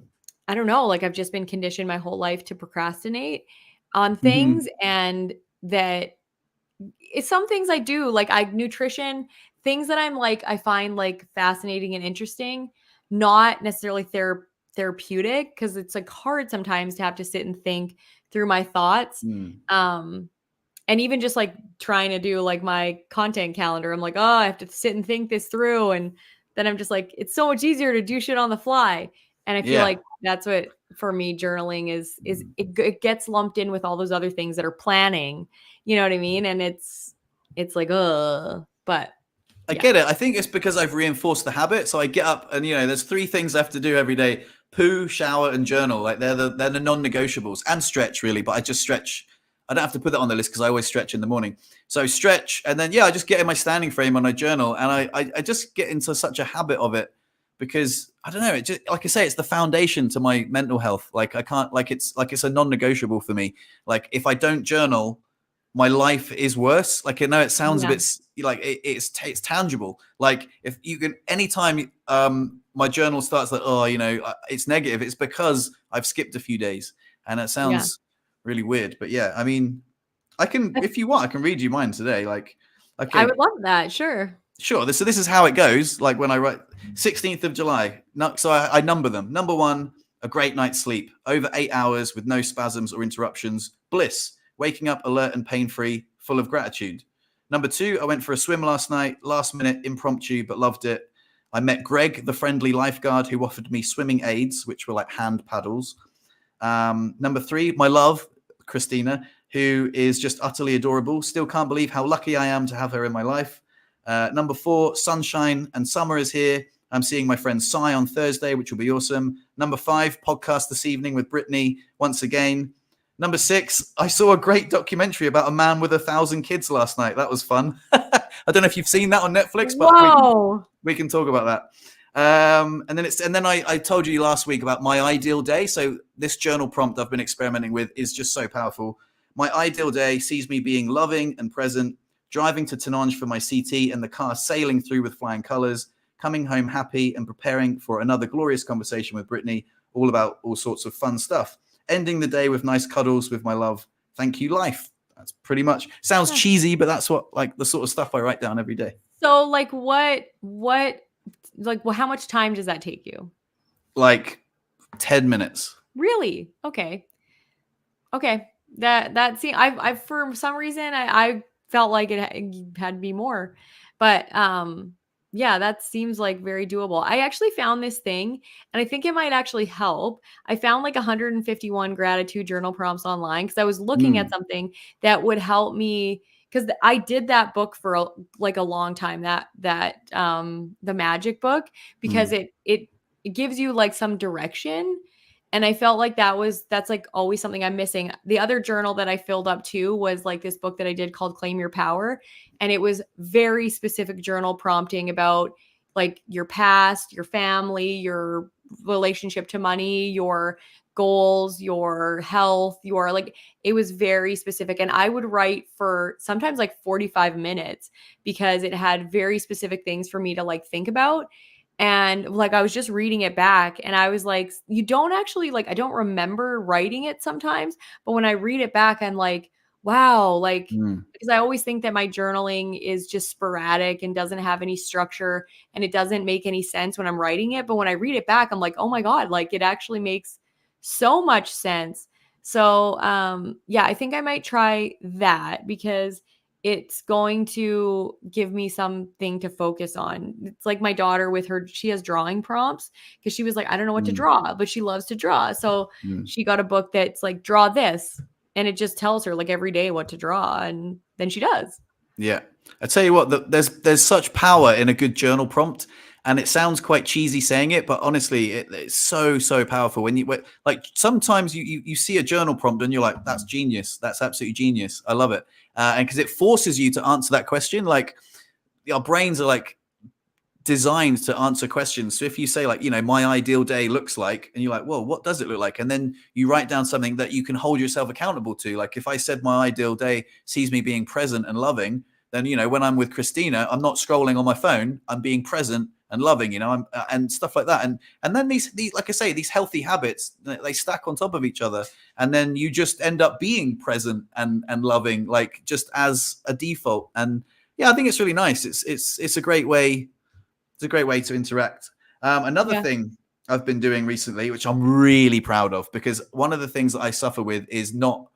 don't know, like I've just been conditioned my whole life to procrastinate on things and that it's some things I do like nutrition, things that I'm like, I find like fascinating and interesting, not necessarily therapeutic because it's like hard sometimes to have to sit and think through my thoughts. And even just like trying to do like my content calendar, I'm like, oh, I have to sit and think this through. And then I'm just like, it's so much easier to do shit on the fly. And I feel like that's what for me journaling is it gets lumped in with all those other things that are planning. You know what I mean? And it's like, but I get it. I think it's because I've reinforced the habit. So I get up and, there's 3 things I have to do every day: poo, shower, and journal. Like they're the non-negotiables, and stretch really. But I just stretch. I don't have to put that on the list because I always stretch in the morning. So stretch, and then I just get in my standing frame and I journal, and I just get into such a habit of it because I don't know. It just, like I say, it's the foundation to my mental health. Like I can't, it's a non-negotiable for me. Like if I don't journal, my life is worse. Like I know it sounds a bit like it's tangible. Like if you can, anytime my journal starts like, it's negative, it's because I've skipped a few days, and it sounds really weird. But I mean, I can, if you want, I can read you mine today. Like, okay, I would love that. Sure. So this is how it goes. Like when I write 16th of July. So I number them. Number 1, a great night's sleep, over 8 hours with no spasms or interruptions. Bliss. Waking up alert and pain-free, full of gratitude. Number 2, I went for a swim last night, last minute, impromptu, but loved it. I met Greg, the friendly lifeguard, who offered me swimming aids, which were like hand paddles. Number 3, my love, Christina, who is just utterly adorable. Still can't believe how lucky I am to have her in my life. Number 4, sunshine and summer is here. I'm seeing my friend Cy on Thursday, which will be awesome. Number 5, podcast this evening with Brittany once again. Number 6, I saw a great documentary about a man with 1,000 kids last night. That was fun. I don't know if you've seen that on Netflix, but we can talk about that. And then I told you last week about my ideal day. So this journal prompt I've been experimenting with is just so powerful. My ideal day sees me being loving and present, driving to Tenange for my CT and the car sailing through with flying colors, coming home happy and preparing for another glorious conversation with Brittany, all about all sorts of fun stuff. Ending the day with nice cuddles with my love. Thank you, life. That's pretty much, sounds cheesy, but that's what, like, the sort of stuff I write down every day. So like how much time does that take you? Like 10 minutes. Really? Okay. That see, I for some reason I felt like it had to be more, but that seems like very doable. I actually found this thing, and I think it might actually help. I found like 151 gratitude journal prompts online because I was looking at something that would help me, because I did that book for a long time, that the magic book, because it gives you like some direction. And I felt like that's like always something I'm missing. The other journal that I filled up too was like this book that I did called Claim Your Power. And it was very specific journal prompting about like your past, your family, your relationship to money, your goals, your health, it was very specific. And I would write for sometimes like 45 minutes because it had very specific things for me to like think about. And like, I was just reading it back and I was like, you don't actually like, I don't remember writing it sometimes, but when I read it back, I'm like, wow, like, because I always think that my journaling is just sporadic and doesn't have any structure and it doesn't make any sense when I'm writing it. But when I read it back, I'm like, oh my God, like it actually makes so much sense. So, I think I might try that because it's going to give me something to focus on. It's like my daughter with she has drawing prompts because she was like, I don't know what to draw, but she loves to draw. So she got a book that's like, draw this. And it just tells her like every day what to draw. And then she does. Yeah. I tell you what, there's such power in a good journal prompt. And it sounds quite cheesy saying it, but honestly, it's so powerful. When like sometimes you see a journal prompt and you're like, that's genius. That's absolutely genius. I love it. And because it forces you to answer that question. Like our brains are like designed to answer questions. So if you say like, my ideal day looks like, and you're like, well, what does it look like? And then you write down something that you can hold yourself accountable to. Like if I said my ideal day sees me being present and loving, then, when I'm with Christina, I'm not scrolling on my phone. I'm being present and loving, and stuff like that. And then these, like I say, these healthy habits, they stack on top of each other. And then you just end up being present and loving, like just as a default. And I think it's really nice. It's a great way. It's a great way to interact. Another thing I've been doing recently, which I'm really proud of, because one of the things that I suffer with is not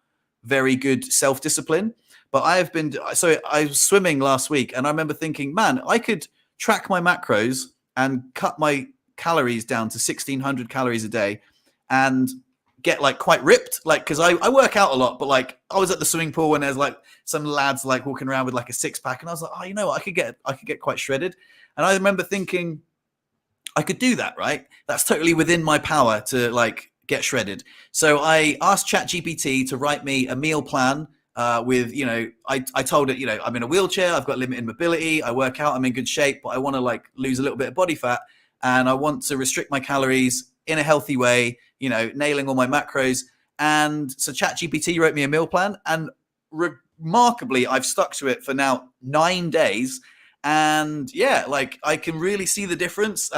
very good self-discipline. But I was swimming last week, and I remember thinking, man, I could track my macros and cut my calories down to 1,600 calories a day and get like quite ripped. Like, because I work out a lot, but like I was at the swimming pool when there's like some lads like walking around with like a six pack, and I was like, oh, you know what, I could get quite shredded. And I remember thinking, I could do that, right? That's totally within my power to like get shredded. So I asked ChatGPT to write me a meal plan with, I told it, I'm in a wheelchair, I've got limited mobility, I work out, I'm in good shape, but I want to like lose a little bit of body fat, and I want to restrict my calories in a healthy way, nailing all my macros. And so ChatGPT wrote me a meal plan, and remarkably, I've stuck to it for now 9 days. And yeah, like I can really see the difference.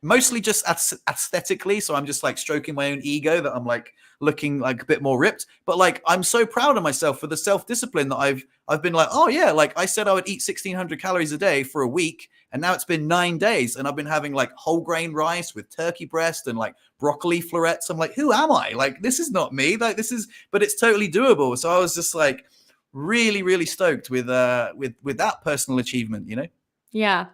Mostly just aesthetically. So I'm just like stroking my own ego that I'm like looking like a bit more ripped. But like I'm so proud of myself for the self-discipline that I've been like, oh yeah, like I said I would eat 1,600 calories a day for a week, and now it's been 9 days, and I've been having like whole grain rice with turkey breast and like broccoli florets. I'm like, who am I? Like this is not me. Like but it's totally doable. So I was just like really, really stoked with that personal achievement, Yeah.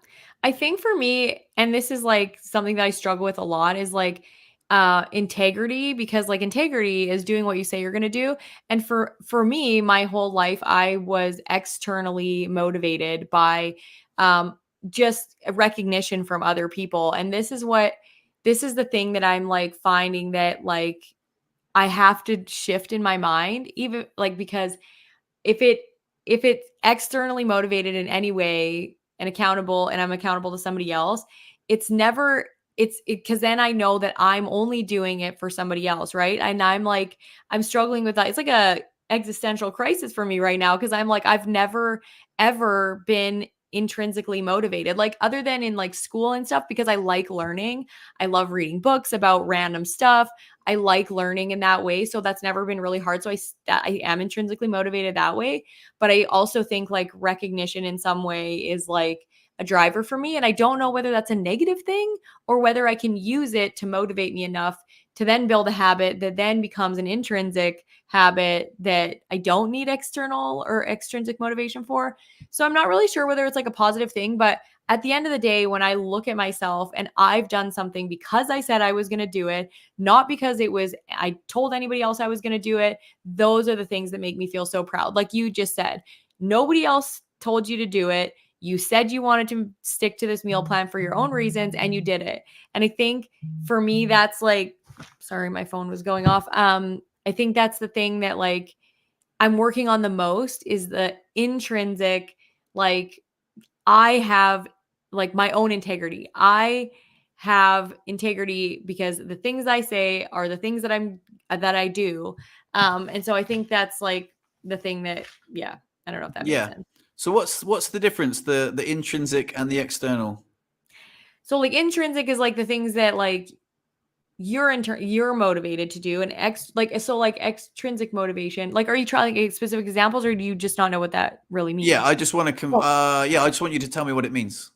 I think for me, and this is like something that I struggle with a lot, is like integrity, because like integrity is doing what you say you're going to do. And for me, my whole life I was externally motivated by just recognition from other people. And this is the thing that I'm like finding that like I have to shift in my mind, even like, because if it's externally motivated in any way and accountable, and I'm accountable to somebody else, it's never because then I know that I'm only doing it for somebody else, right? And I'm struggling with that. It's like a existential crisis for me right now, because I'm like, I've never ever been intrinsically motivated, like other than in like school and stuff, because I like learning. I love reading books about random stuff. I like learning in that way. So that's never been really hard. So I am intrinsically motivated that way. But I also think like recognition in some way is like a driver for me. And I don't know whether that's a negative thing or whether I can use it to motivate me enough to then build a habit that then becomes an intrinsic habit that I don't need external or extrinsic motivation for. So I'm not really sure whether it's like a positive thing, but at the end of the day, when I look at myself and I've done something because I said I was going to do it, not because I told anybody else I was going to do it, those are the things that make me feel so proud. Like you just said, nobody else told you to do it. You said you wanted to stick to this meal plan for your own reasons, and you did it. And I think for me, that's like, sorry, my phone was going off. I think that's the thing that like I'm working on the most, is the intrinsic, like I have like my own integrity. I have integrity because the things I say are the things that I do. And so I think that's like the thing that, yeah, I don't know if that makes Yeah. sense. So what's the difference, the intrinsic and the external? So like intrinsic is like the things that like you're motivated to do, and extrinsic motivation. Like, are you trying like specific examples, or do you just not know what that really means? Yeah, I just want to Oh. I just want you to tell me what it means.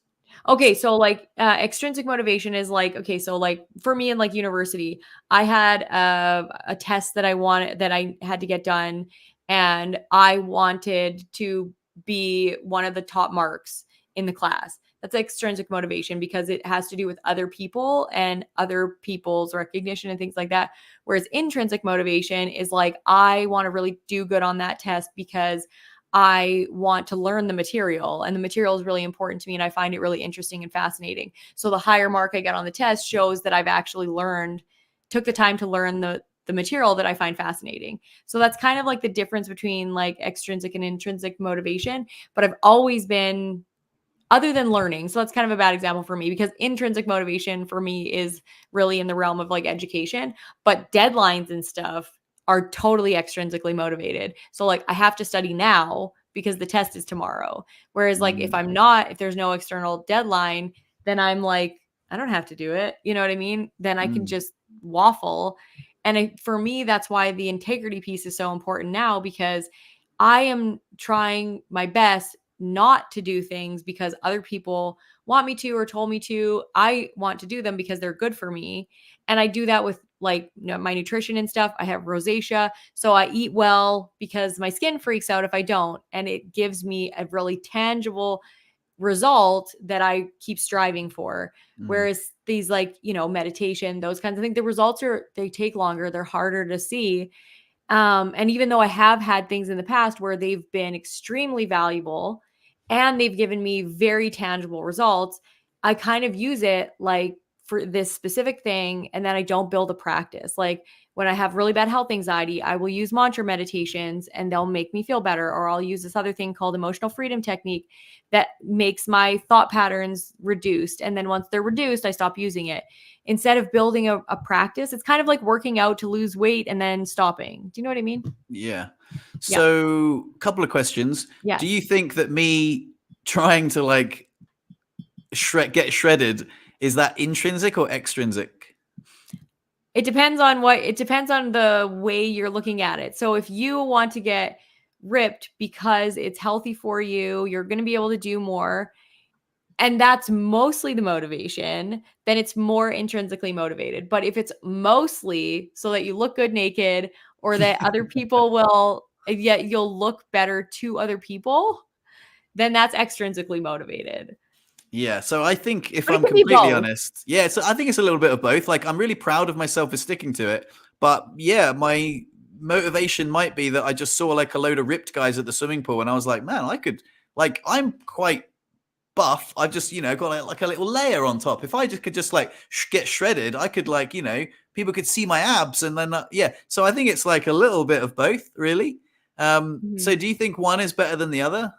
Okay, so like extrinsic motivation is like, okay, so like for me in like university, I had a test that I had to get done, and I wanted to be one of the top marks in the class. That's extrinsic motivation because it has to do with other people and other people's recognition and things like that. Whereas intrinsic motivation is like, I want to really do good on that test because I want to learn the material, and the material is really important to me, and I find it really interesting and fascinating. So the higher mark I get on the test shows that I've actually took the time to learn the material that I find fascinating. So that's kind of like the difference between like extrinsic and intrinsic motivation. But I've always been, other than learning, so that's kind of a bad example for me, because intrinsic motivation for me is really in the realm of like education, but deadlines and stuff are totally extrinsically motivated. So like I have to study now because the test is tomorrow. Whereas like if there's no external deadline, then I'm like, I don't have to do it. You know what I mean? Then I can just waffle. And for me, that's why the integrity piece is so important now, because I am trying my best not to do things because other people want me to or told me to. I want to do them because they're good for me. And I do that with like my nutrition and stuff. I have rosacea, so I eat well because my skin freaks out if I don't, and it gives me a really tangible result that I keep striving for. Mm. Whereas these like, meditation, those kinds of things, the results they take longer, they're harder to see. And even though I have had things in the past where they've been extremely valuable and they've given me very tangible results, I kind of use it like for this specific thing. And then I don't build a practice. Like when I have really bad health anxiety, I will use mantra meditations and they'll make me feel better. Or I'll use this other thing called emotional freedom technique that makes my thought patterns reduced. And then once they're reduced, I stop using it. Instead of building a practice, it's kind of like working out to lose weight and then stopping. Do you know what I mean? Yeah. Yeah. So, couple of questions. Yes. Do you think that me trying to like get shredded, is that intrinsic or extrinsic? It depends on the way you're looking at it. So if you want to get ripped because it's healthy for you, you're going to be able to do more, and that's mostly the motivation, then it's more intrinsically motivated. But if it's mostly so that you look good naked or that other people yet you'll look better to other people, then that's extrinsically motivated. Yeah, so I think if But it I'm can be completely both. honest, yeah, so I think it's a little bit of both. Like I'm really proud of myself for sticking to it, but yeah, my motivation might be that I just saw like a load of ripped guys at the swimming pool, and I was like, man, I could like I'm quite buff. I've just got like a little layer on top. If I just could just like get shredded, I could like people could see my abs, and then yeah. So I think it's like a little bit of both, really. So do you think one is better than the other?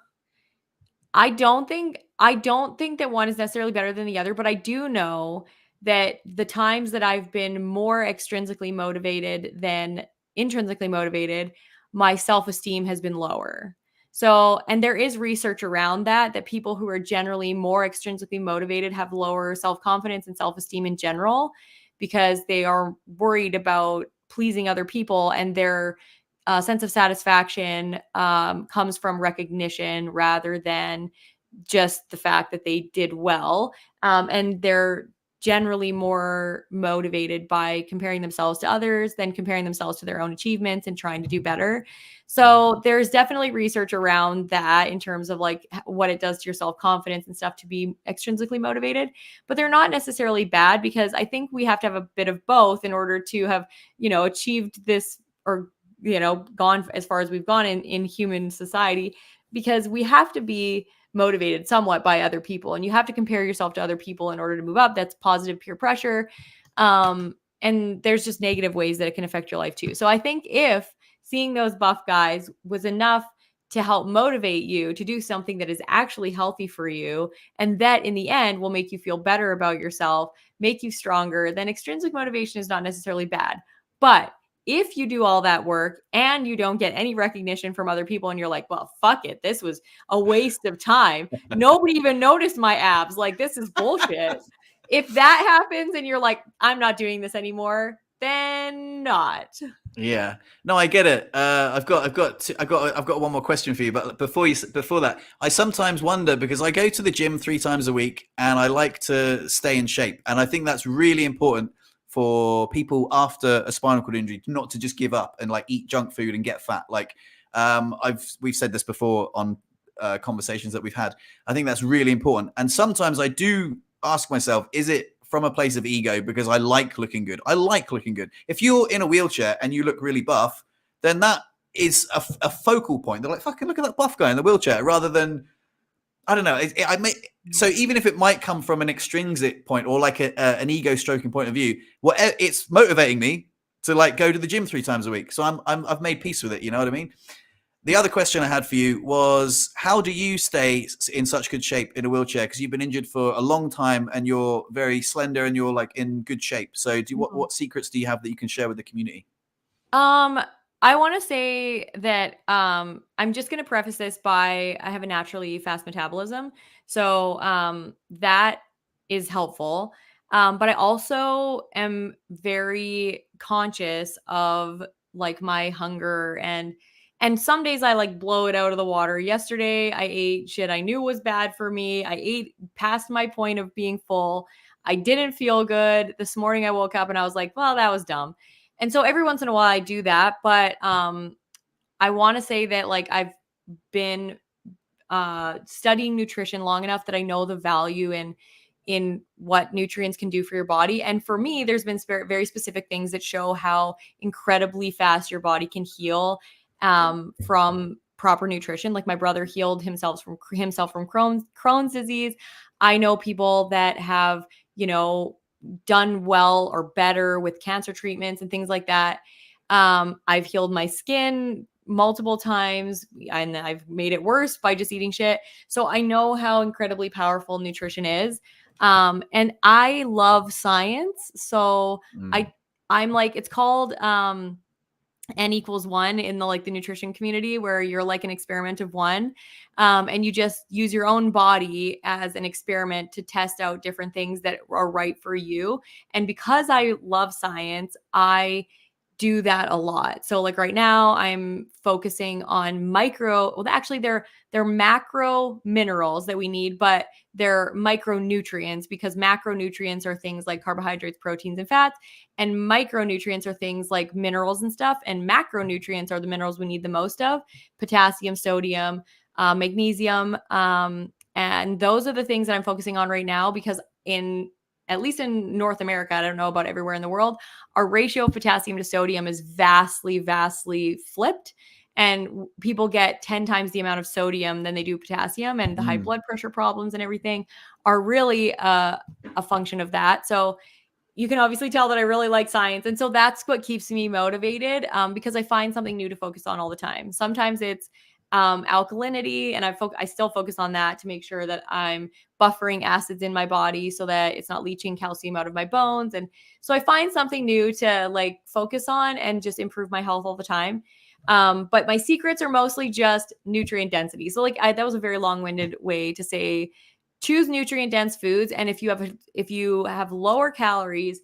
I don't think that one is necessarily better than the other, but I do know that the times that I've been more extrinsically motivated than intrinsically motivated, my self-esteem has been lower. So, and there is research around that people who are generally more extrinsically motivated have lower self-confidence and self-esteem in general because they are worried about pleasing other people, and their sense of satisfaction comes from recognition rather than just the fact that they did well. And they're generally more motivated by comparing themselves to others than comparing themselves to their own achievements and trying to do better. So there's definitely research around that in terms of like what it does to your self-confidence and stuff to be extrinsically motivated, but they're not necessarily bad, because I think we have to have a bit of both in order to have, achieved this, or gone as far as we've gone in human society, because we have to be motivated somewhat by other people, and you have to compare yourself to other people in order to move up. That's positive peer pressure. And there's just negative ways that it can affect your life too. So I think if seeing those buff guys was enough to help motivate you to do something that is actually healthy for you, and that in the end will make you feel better about yourself, make you stronger, then extrinsic motivation is not necessarily bad. But if you do all that work and you don't get any recognition from other people, and you're like, well, fuck it, this was a waste of time. Nobody even noticed my abs. Like, this is bullshit. If that happens and you're like, I'm not doing this anymore, then not. Yeah, no, I get it. I've got one more question for you, but before that, I sometimes wonder, because I go to the gym 3 times a week and I like to stay in shape, and I think that's really important for people after a spinal cord injury, not to just give up and like eat junk food and get fat. Like we've said this before on conversations that we've had. I think that's really important, and sometimes I do ask myself, is it from a place of ego because I like looking good? I like looking good. If you're in a wheelchair and you look really buff, then that is a focal point. They're like, fucking look at that buff guy in the wheelchair, rather than, I don't know. So even if it might come from an extrinsic point or like an ego stroking point of view, it's motivating me to like go to the gym 3 times a week. So I've made peace with it. You know what I mean? The other question I had for you was, how do you stay in such good shape in a wheelchair? Because you've been injured for a long time and you're very slender and you're like in good shape. So what secrets do you have that you can share with the community? I want to say that I'm just going to preface this by, I have a naturally fast metabolism. So that is helpful. But I also am very conscious of like my hunger And some days I like blow it out of the water. Yesterday I ate shit I knew was bad for me. I ate past my point of being full. I didn't feel good. This morning I woke up and I was like, well, that was dumb. And so every once in a while I do that, but I want to say that like I've been studying nutrition long enough that I know the value in what nutrients can do for your body. And for me, there's been very specific things that show how incredibly fast your body can heal from proper nutrition. Like my brother healed himself from Crohn's disease. I know people that have, done well or better with cancer treatments and things like that. I've healed my skin multiple times and I've made it worse by just eating shit. So I know how incredibly powerful nutrition is. And I love science. So I'm like, it's called N=1 in the nutrition community, where you're like an experiment of one. And you just use your own body as an experiment to test out different things that are right for you. And because I love science, I do that a lot. So like right now I'm focusing on they're macro minerals that we need, but they're micronutrients, because macronutrients are things like carbohydrates, proteins, and fats, and micronutrients are things like minerals and stuff. And macronutrients are the minerals we need the most of: potassium, sodium, magnesium. And those are the things that I'm focusing on right now, because at least in North America, I don't know about everywhere in the world, our ratio of potassium to sodium is vastly, vastly flipped. And people get 10 times the amount of sodium than they do potassium. And the high blood pressure problems and everything are really a function of that. So you can obviously tell that I really like science. And so that's what keeps me motivated, because I find something new to focus on all the time. Sometimes it's alkalinity, and I still focus on that to make sure that I'm buffering acids in my body so that it's not leaching calcium out of my bones. And so I find something new to like focus on and just improve my health all the time. But my secrets are mostly just nutrient density. So that was a very long-winded way to say choose nutrient dense foods. And if you have lower calories,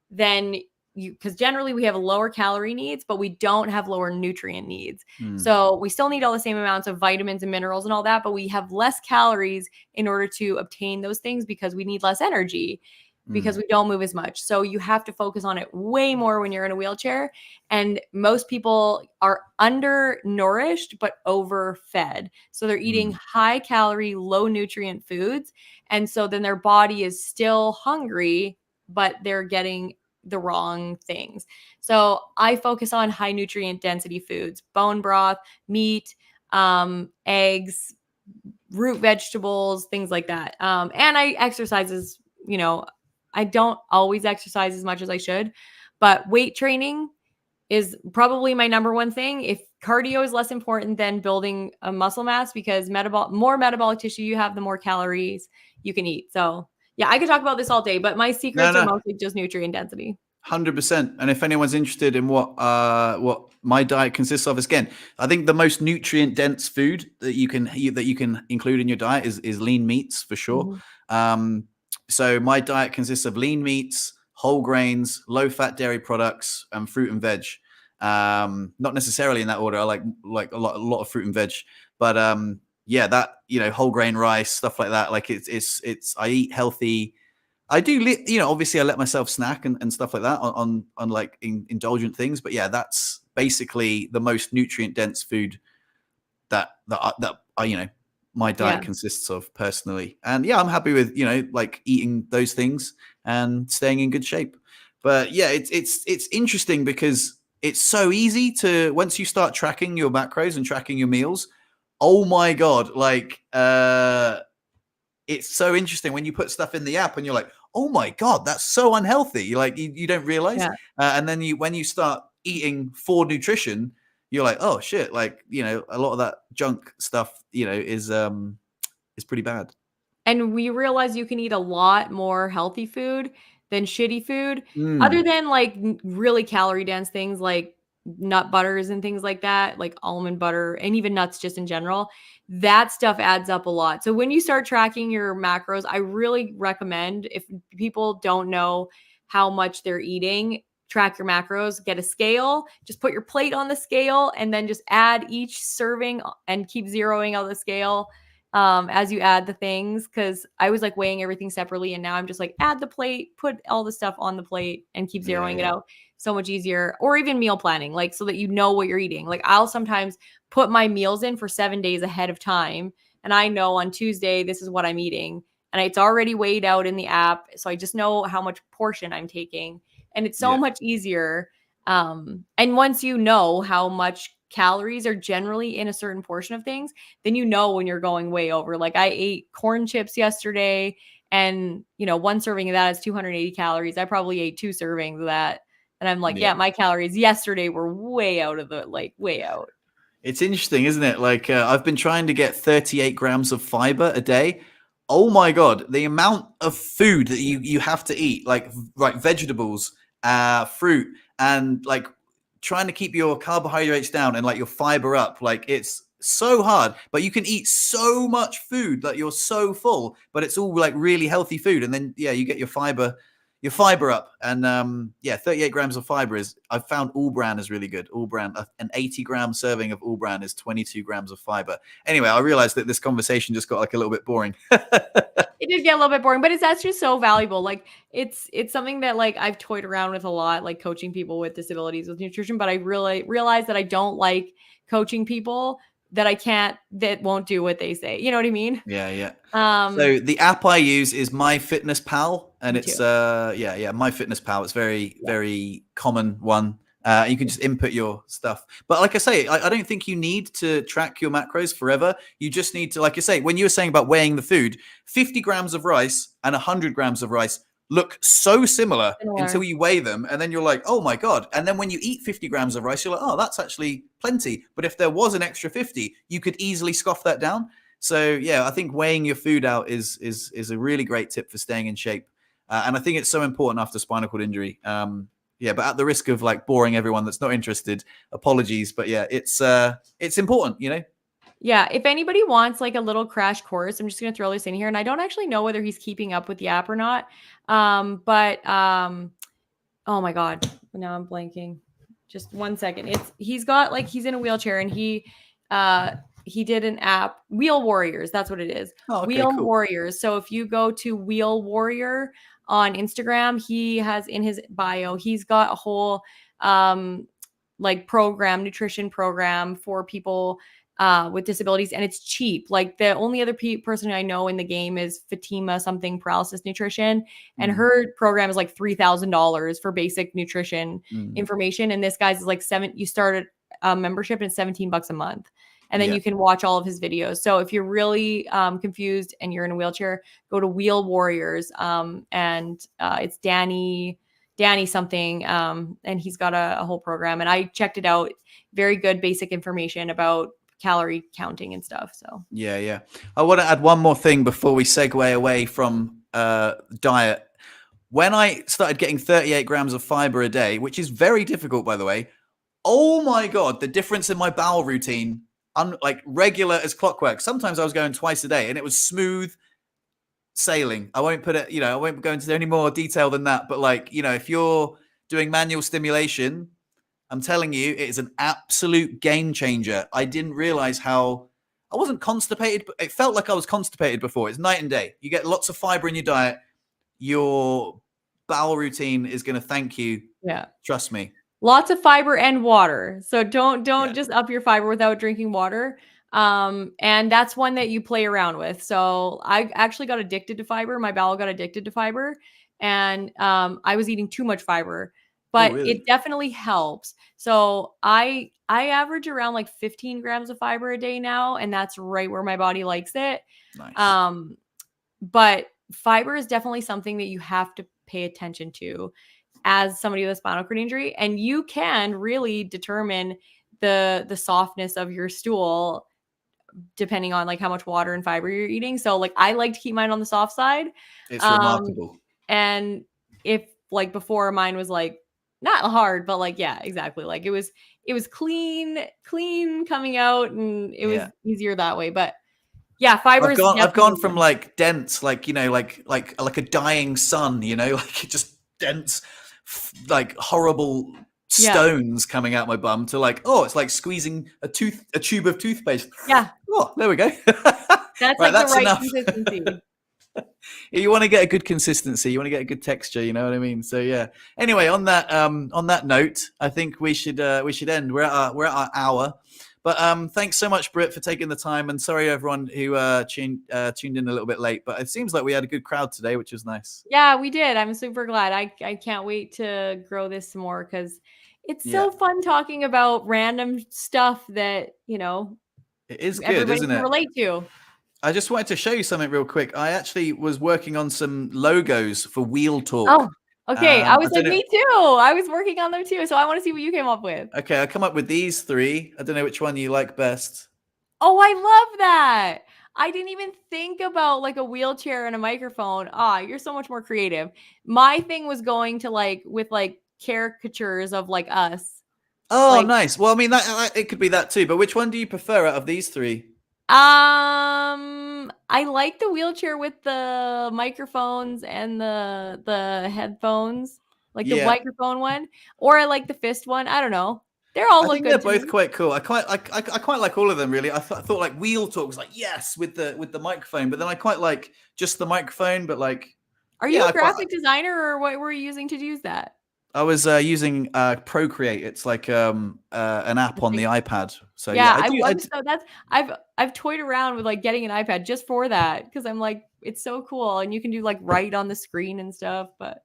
then because generally we have lower calorie needs, but we don't have lower nutrient needs. So we still need all the same amounts of vitamins and minerals and all that, but we have less calories in order to obtain those things, because we need less energy, because we don't move as much. So you have to focus on it way more when you're in a wheelchair. And most people are undernourished, but overfed. So they're eating high calorie, low nutrient foods. And so then their body is still hungry, but they're getting the wrong things. So I focus on high nutrient density foods: bone broth, meat, eggs, root vegetables, things like that. And I exercises, I don't always exercise as much as I should, but weight training is probably my number one thing. If cardio is less important than building a muscle mass, because more metabolic tissue you have, the more calories you can eat. So yeah, I could talk about this all day, but my secrets are mostly just nutrient density. 100%. And if anyone's interested in what my diet consists of, again, I think the most nutrient dense food that you can include in your diet is lean meats, for sure. So my diet consists of lean meats, whole grains, low fat dairy products, and fruit and veg. Not necessarily in that order. I like a lot of fruit and veg, but that whole grain rice, stuff like that. Like it's I eat healthy. I do, obviously I let myself snack and stuff like that on like indulgent things, but yeah, that's basically the most nutrient dense food that I my diet consists of personally. And yeah, I'm happy with, like eating those things and staying in good shape. But yeah, it's interesting because it's so easy to, once you start tracking your macros and tracking your meals, oh my God, like, it's so interesting when you put stuff in the app and you're like, oh my God, that's so unhealthy. Like you don't realize. Yeah. And then when you start eating for nutrition, you're like, oh shit. Like, a lot of that junk stuff, is pretty bad. And we realize you can eat a lot more healthy food than shitty food, other than like really calorie dense things like nut butters and things like that, like almond butter and even nuts just in general. That stuff adds up a lot. So when you start tracking your macros, I really recommend, if people don't know how much they're eating, track your macros, get a scale, just put your plate on the scale, and then just add each serving and keep zeroing out the scale as you add the things. Cause I was like weighing everything separately, and now I'm just like, add the plate, put all the stuff on the plate, and keep zeroing it out. So much easier. Or even meal planning, like so that you know what you're eating. Like I'll sometimes put my meals in for 7 days ahead of time, and I know on Tuesday this is what I'm eating, and it's already weighed out in the app, so I just know how much portion I'm taking, and it's so much easier. And once you know how much calories are generally in a certain portion of things, then you know when you're going way over. Like I ate corn chips yesterday, and one serving of that is 280 calories. I probably ate 2 servings of that, and I'm like, yeah, my calories yesterday were way out of the way out. It's interesting, isn't it? Like I've been trying to get 38 grams of fiber a day. Oh my God, the amount of food that you have to eat, like vegetables, fruit, and like trying to keep your carbohydrates down and like your fiber up. Like it's so hard, but you can eat so much food that you're so full, but it's all like really healthy food. And then, you get your fiber up. And 38 grams of fiber I've found All Bran is really good. All Bran, an 80-gram serving of All Bran is 22 grams of fiber. Anyway, I realized that this conversation just got like a little bit boring. It did get a little bit boring, but it's actually so valuable. Like it's something that like I've toyed around with a lot, like coaching people with disabilities with nutrition, but I really realized that I don't like coaching people that won't do what they say. You know what I mean? Yeah. So the app I use is MyFitnessPal, and it's MyFitnessPal. It's very common one. You can just input your stuff. But like I say, I don't think you need to track your macros forever. You just need to, like you say, when you were saying about weighing the food, 50 grams of rice and 100 grams of rice look so similar until you weigh them. And then you're like, oh my God. And then when you eat 50 grams of rice, you're like, oh, that's actually plenty. But if there was an extra 50, you could easily scoff that down. So yeah, I think weighing your food out is a really great tip for staying in shape. And I think it's so important after spinal cord injury. But at the risk of like boring everyone that's not interested, apologies. But yeah, it's important, Yeah, if anybody wants like a little crash course, I'm just going to throw this in here. And I don't actually know whether he's keeping up with the app or not. Oh my God, now I'm blanking. Just 1 second. He's in a wheelchair, and he did an app, Wheel Warriors. That's what it is. Oh, okay, Wheel cool. Warriors. So if you go to Wheel Warrior on Instagram, he has in his bio, he's got a whole nutrition program for people with disabilities, and it's cheap. Like the only other person I know in the game is Fatima something paralysis nutrition, and her program is like $3,000 for basic nutrition information. And this guy's is like you start a membership and it's $17 a month, and then you can watch all of his videos. So if you're really confused and you're in a wheelchair, go to Wheel Warriors, and it's Danny something, and he's got a whole program, and I checked it out. Very good basic information about calorie counting and stuff. So yeah. I want to add one more thing before we segue away from diet. When I started getting 38 grams of fiber a day, which is very difficult, by the way, oh my God, the difference in my bowel routine, like regular as clockwork. Sometimes I was going twice a day, and it was smooth sailing. I won't put it, I won't go into any more detail than that. But like, if you're doing manual stimulation, I'm telling you, it is an absolute game changer. I didn't realize how I wasn't constipated, but it felt like I was constipated before. It's night and day. You get lots of fiber in your diet. Your bowel routine is going to thank you. Yeah. Trust me. Lots of fiber and water. So don't just up your fiber without drinking water. And that's one that you play around with. So I actually got addicted to fiber. My bowel got addicted to fiber, and I was eating too much fiber. But it definitely helps. So I average around like 15 grams of fiber a day now, and that's right where my body likes it. Nice. But fiber is definitely something that you have to pay attention to as somebody with a spinal cord injury, and you can really determine the softness of your stool depending on like how much water and fiber you're eating. So like I like to keep mine on the soft side. It's remarkable. And if like before, mine was like not hard, but like, yeah, exactly. Like it was clean coming out, and it was easier that way. But yeah, fiber I've gone from like dense, like, like a dying sun, like it just dense like horrible stones coming out my bum to like, oh, it's like squeezing a tube of toothpaste. Yeah. Oh, there we go. That's right, like the right enough. consistency. You want to get a good consistency, you want to get a good texture, you know what I mean? So yeah. Anyway, on that note, I think we should end. We're at our hour. But thanks so much, Brit, for taking the time. And sorry, everyone who tuned in a little bit late. But it seems like we had a good crowd today, which was nice. Yeah, we did. I'm super glad. I can't wait to grow this some more because it's so fun talking about random stuff that, it is good, everybody isn't can it? relate to. I just wanted to show you something real quick. I actually was working on some logos for Wheel Talk. Oh, okay. I was like, me too. I was working on them too. So I want to see what you came up with. Okay, I come up with these 3. I don't know which one you like best. Oh, I love that. I didn't even think about like a wheelchair and a microphone. You're so much more creative. My thing was going to with caricatures of like us. Oh, nice. Well, I mean, that it could be that too. But which one do you prefer out of these 3? I like the wheelchair with the microphones and the headphones, like the microphone one, or I like the fist one. I don't know. They're all look good. They're both quite cool. I quite like all of them really. I thought like Wheel Talk was like yes with the microphone, but then I quite like just the microphone. But like, are you a graphic designer or what were you using to use that? I was using Procreate. It's like an app on the iPad. So I've toyed around with like getting an iPad just for that because I'm like it's so cool and you can do like write on the screen and stuff. But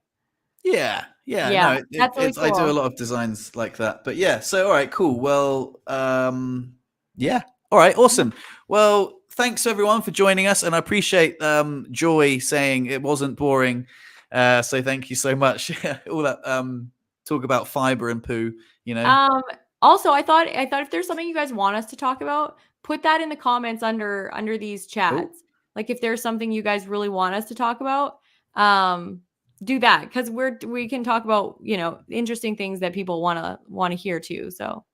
yeah, no, that's really cool. I do a lot of designs like that. But yeah, so all right, cool. Well, yeah, all right, awesome. Well, thanks everyone for joining us, and I appreciate Joy saying it wasn't boring. So thank you so much. All that talk about fiber and poo, Also, I thought if there's something you guys want us to talk about, put that in the comments under these chats. Ooh. Like if there's something you guys really want us to talk about, do that because we can talk about interesting things that people want to hear too. So.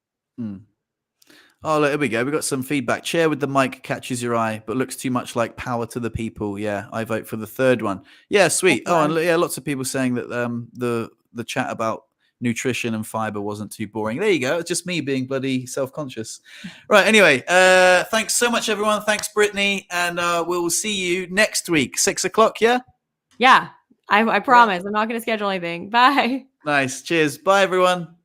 Oh, look, here we go. We got some feedback. Chair with the mic catches your eye, but looks too much like Power to the People. Yeah, I vote for the 3rd one. Yeah, sweet. Oh, and yeah, lots of people saying that the chat about nutrition and fiber wasn't too boring. There you go. It's just me being bloody self-conscious. Right. Anyway, thanks so much, everyone. Thanks, Brittany, and we'll see you next week, 6 o'clock. Yeah. Yeah, I promise. I'm not going to schedule anything. Bye. Nice. Cheers. Bye, everyone.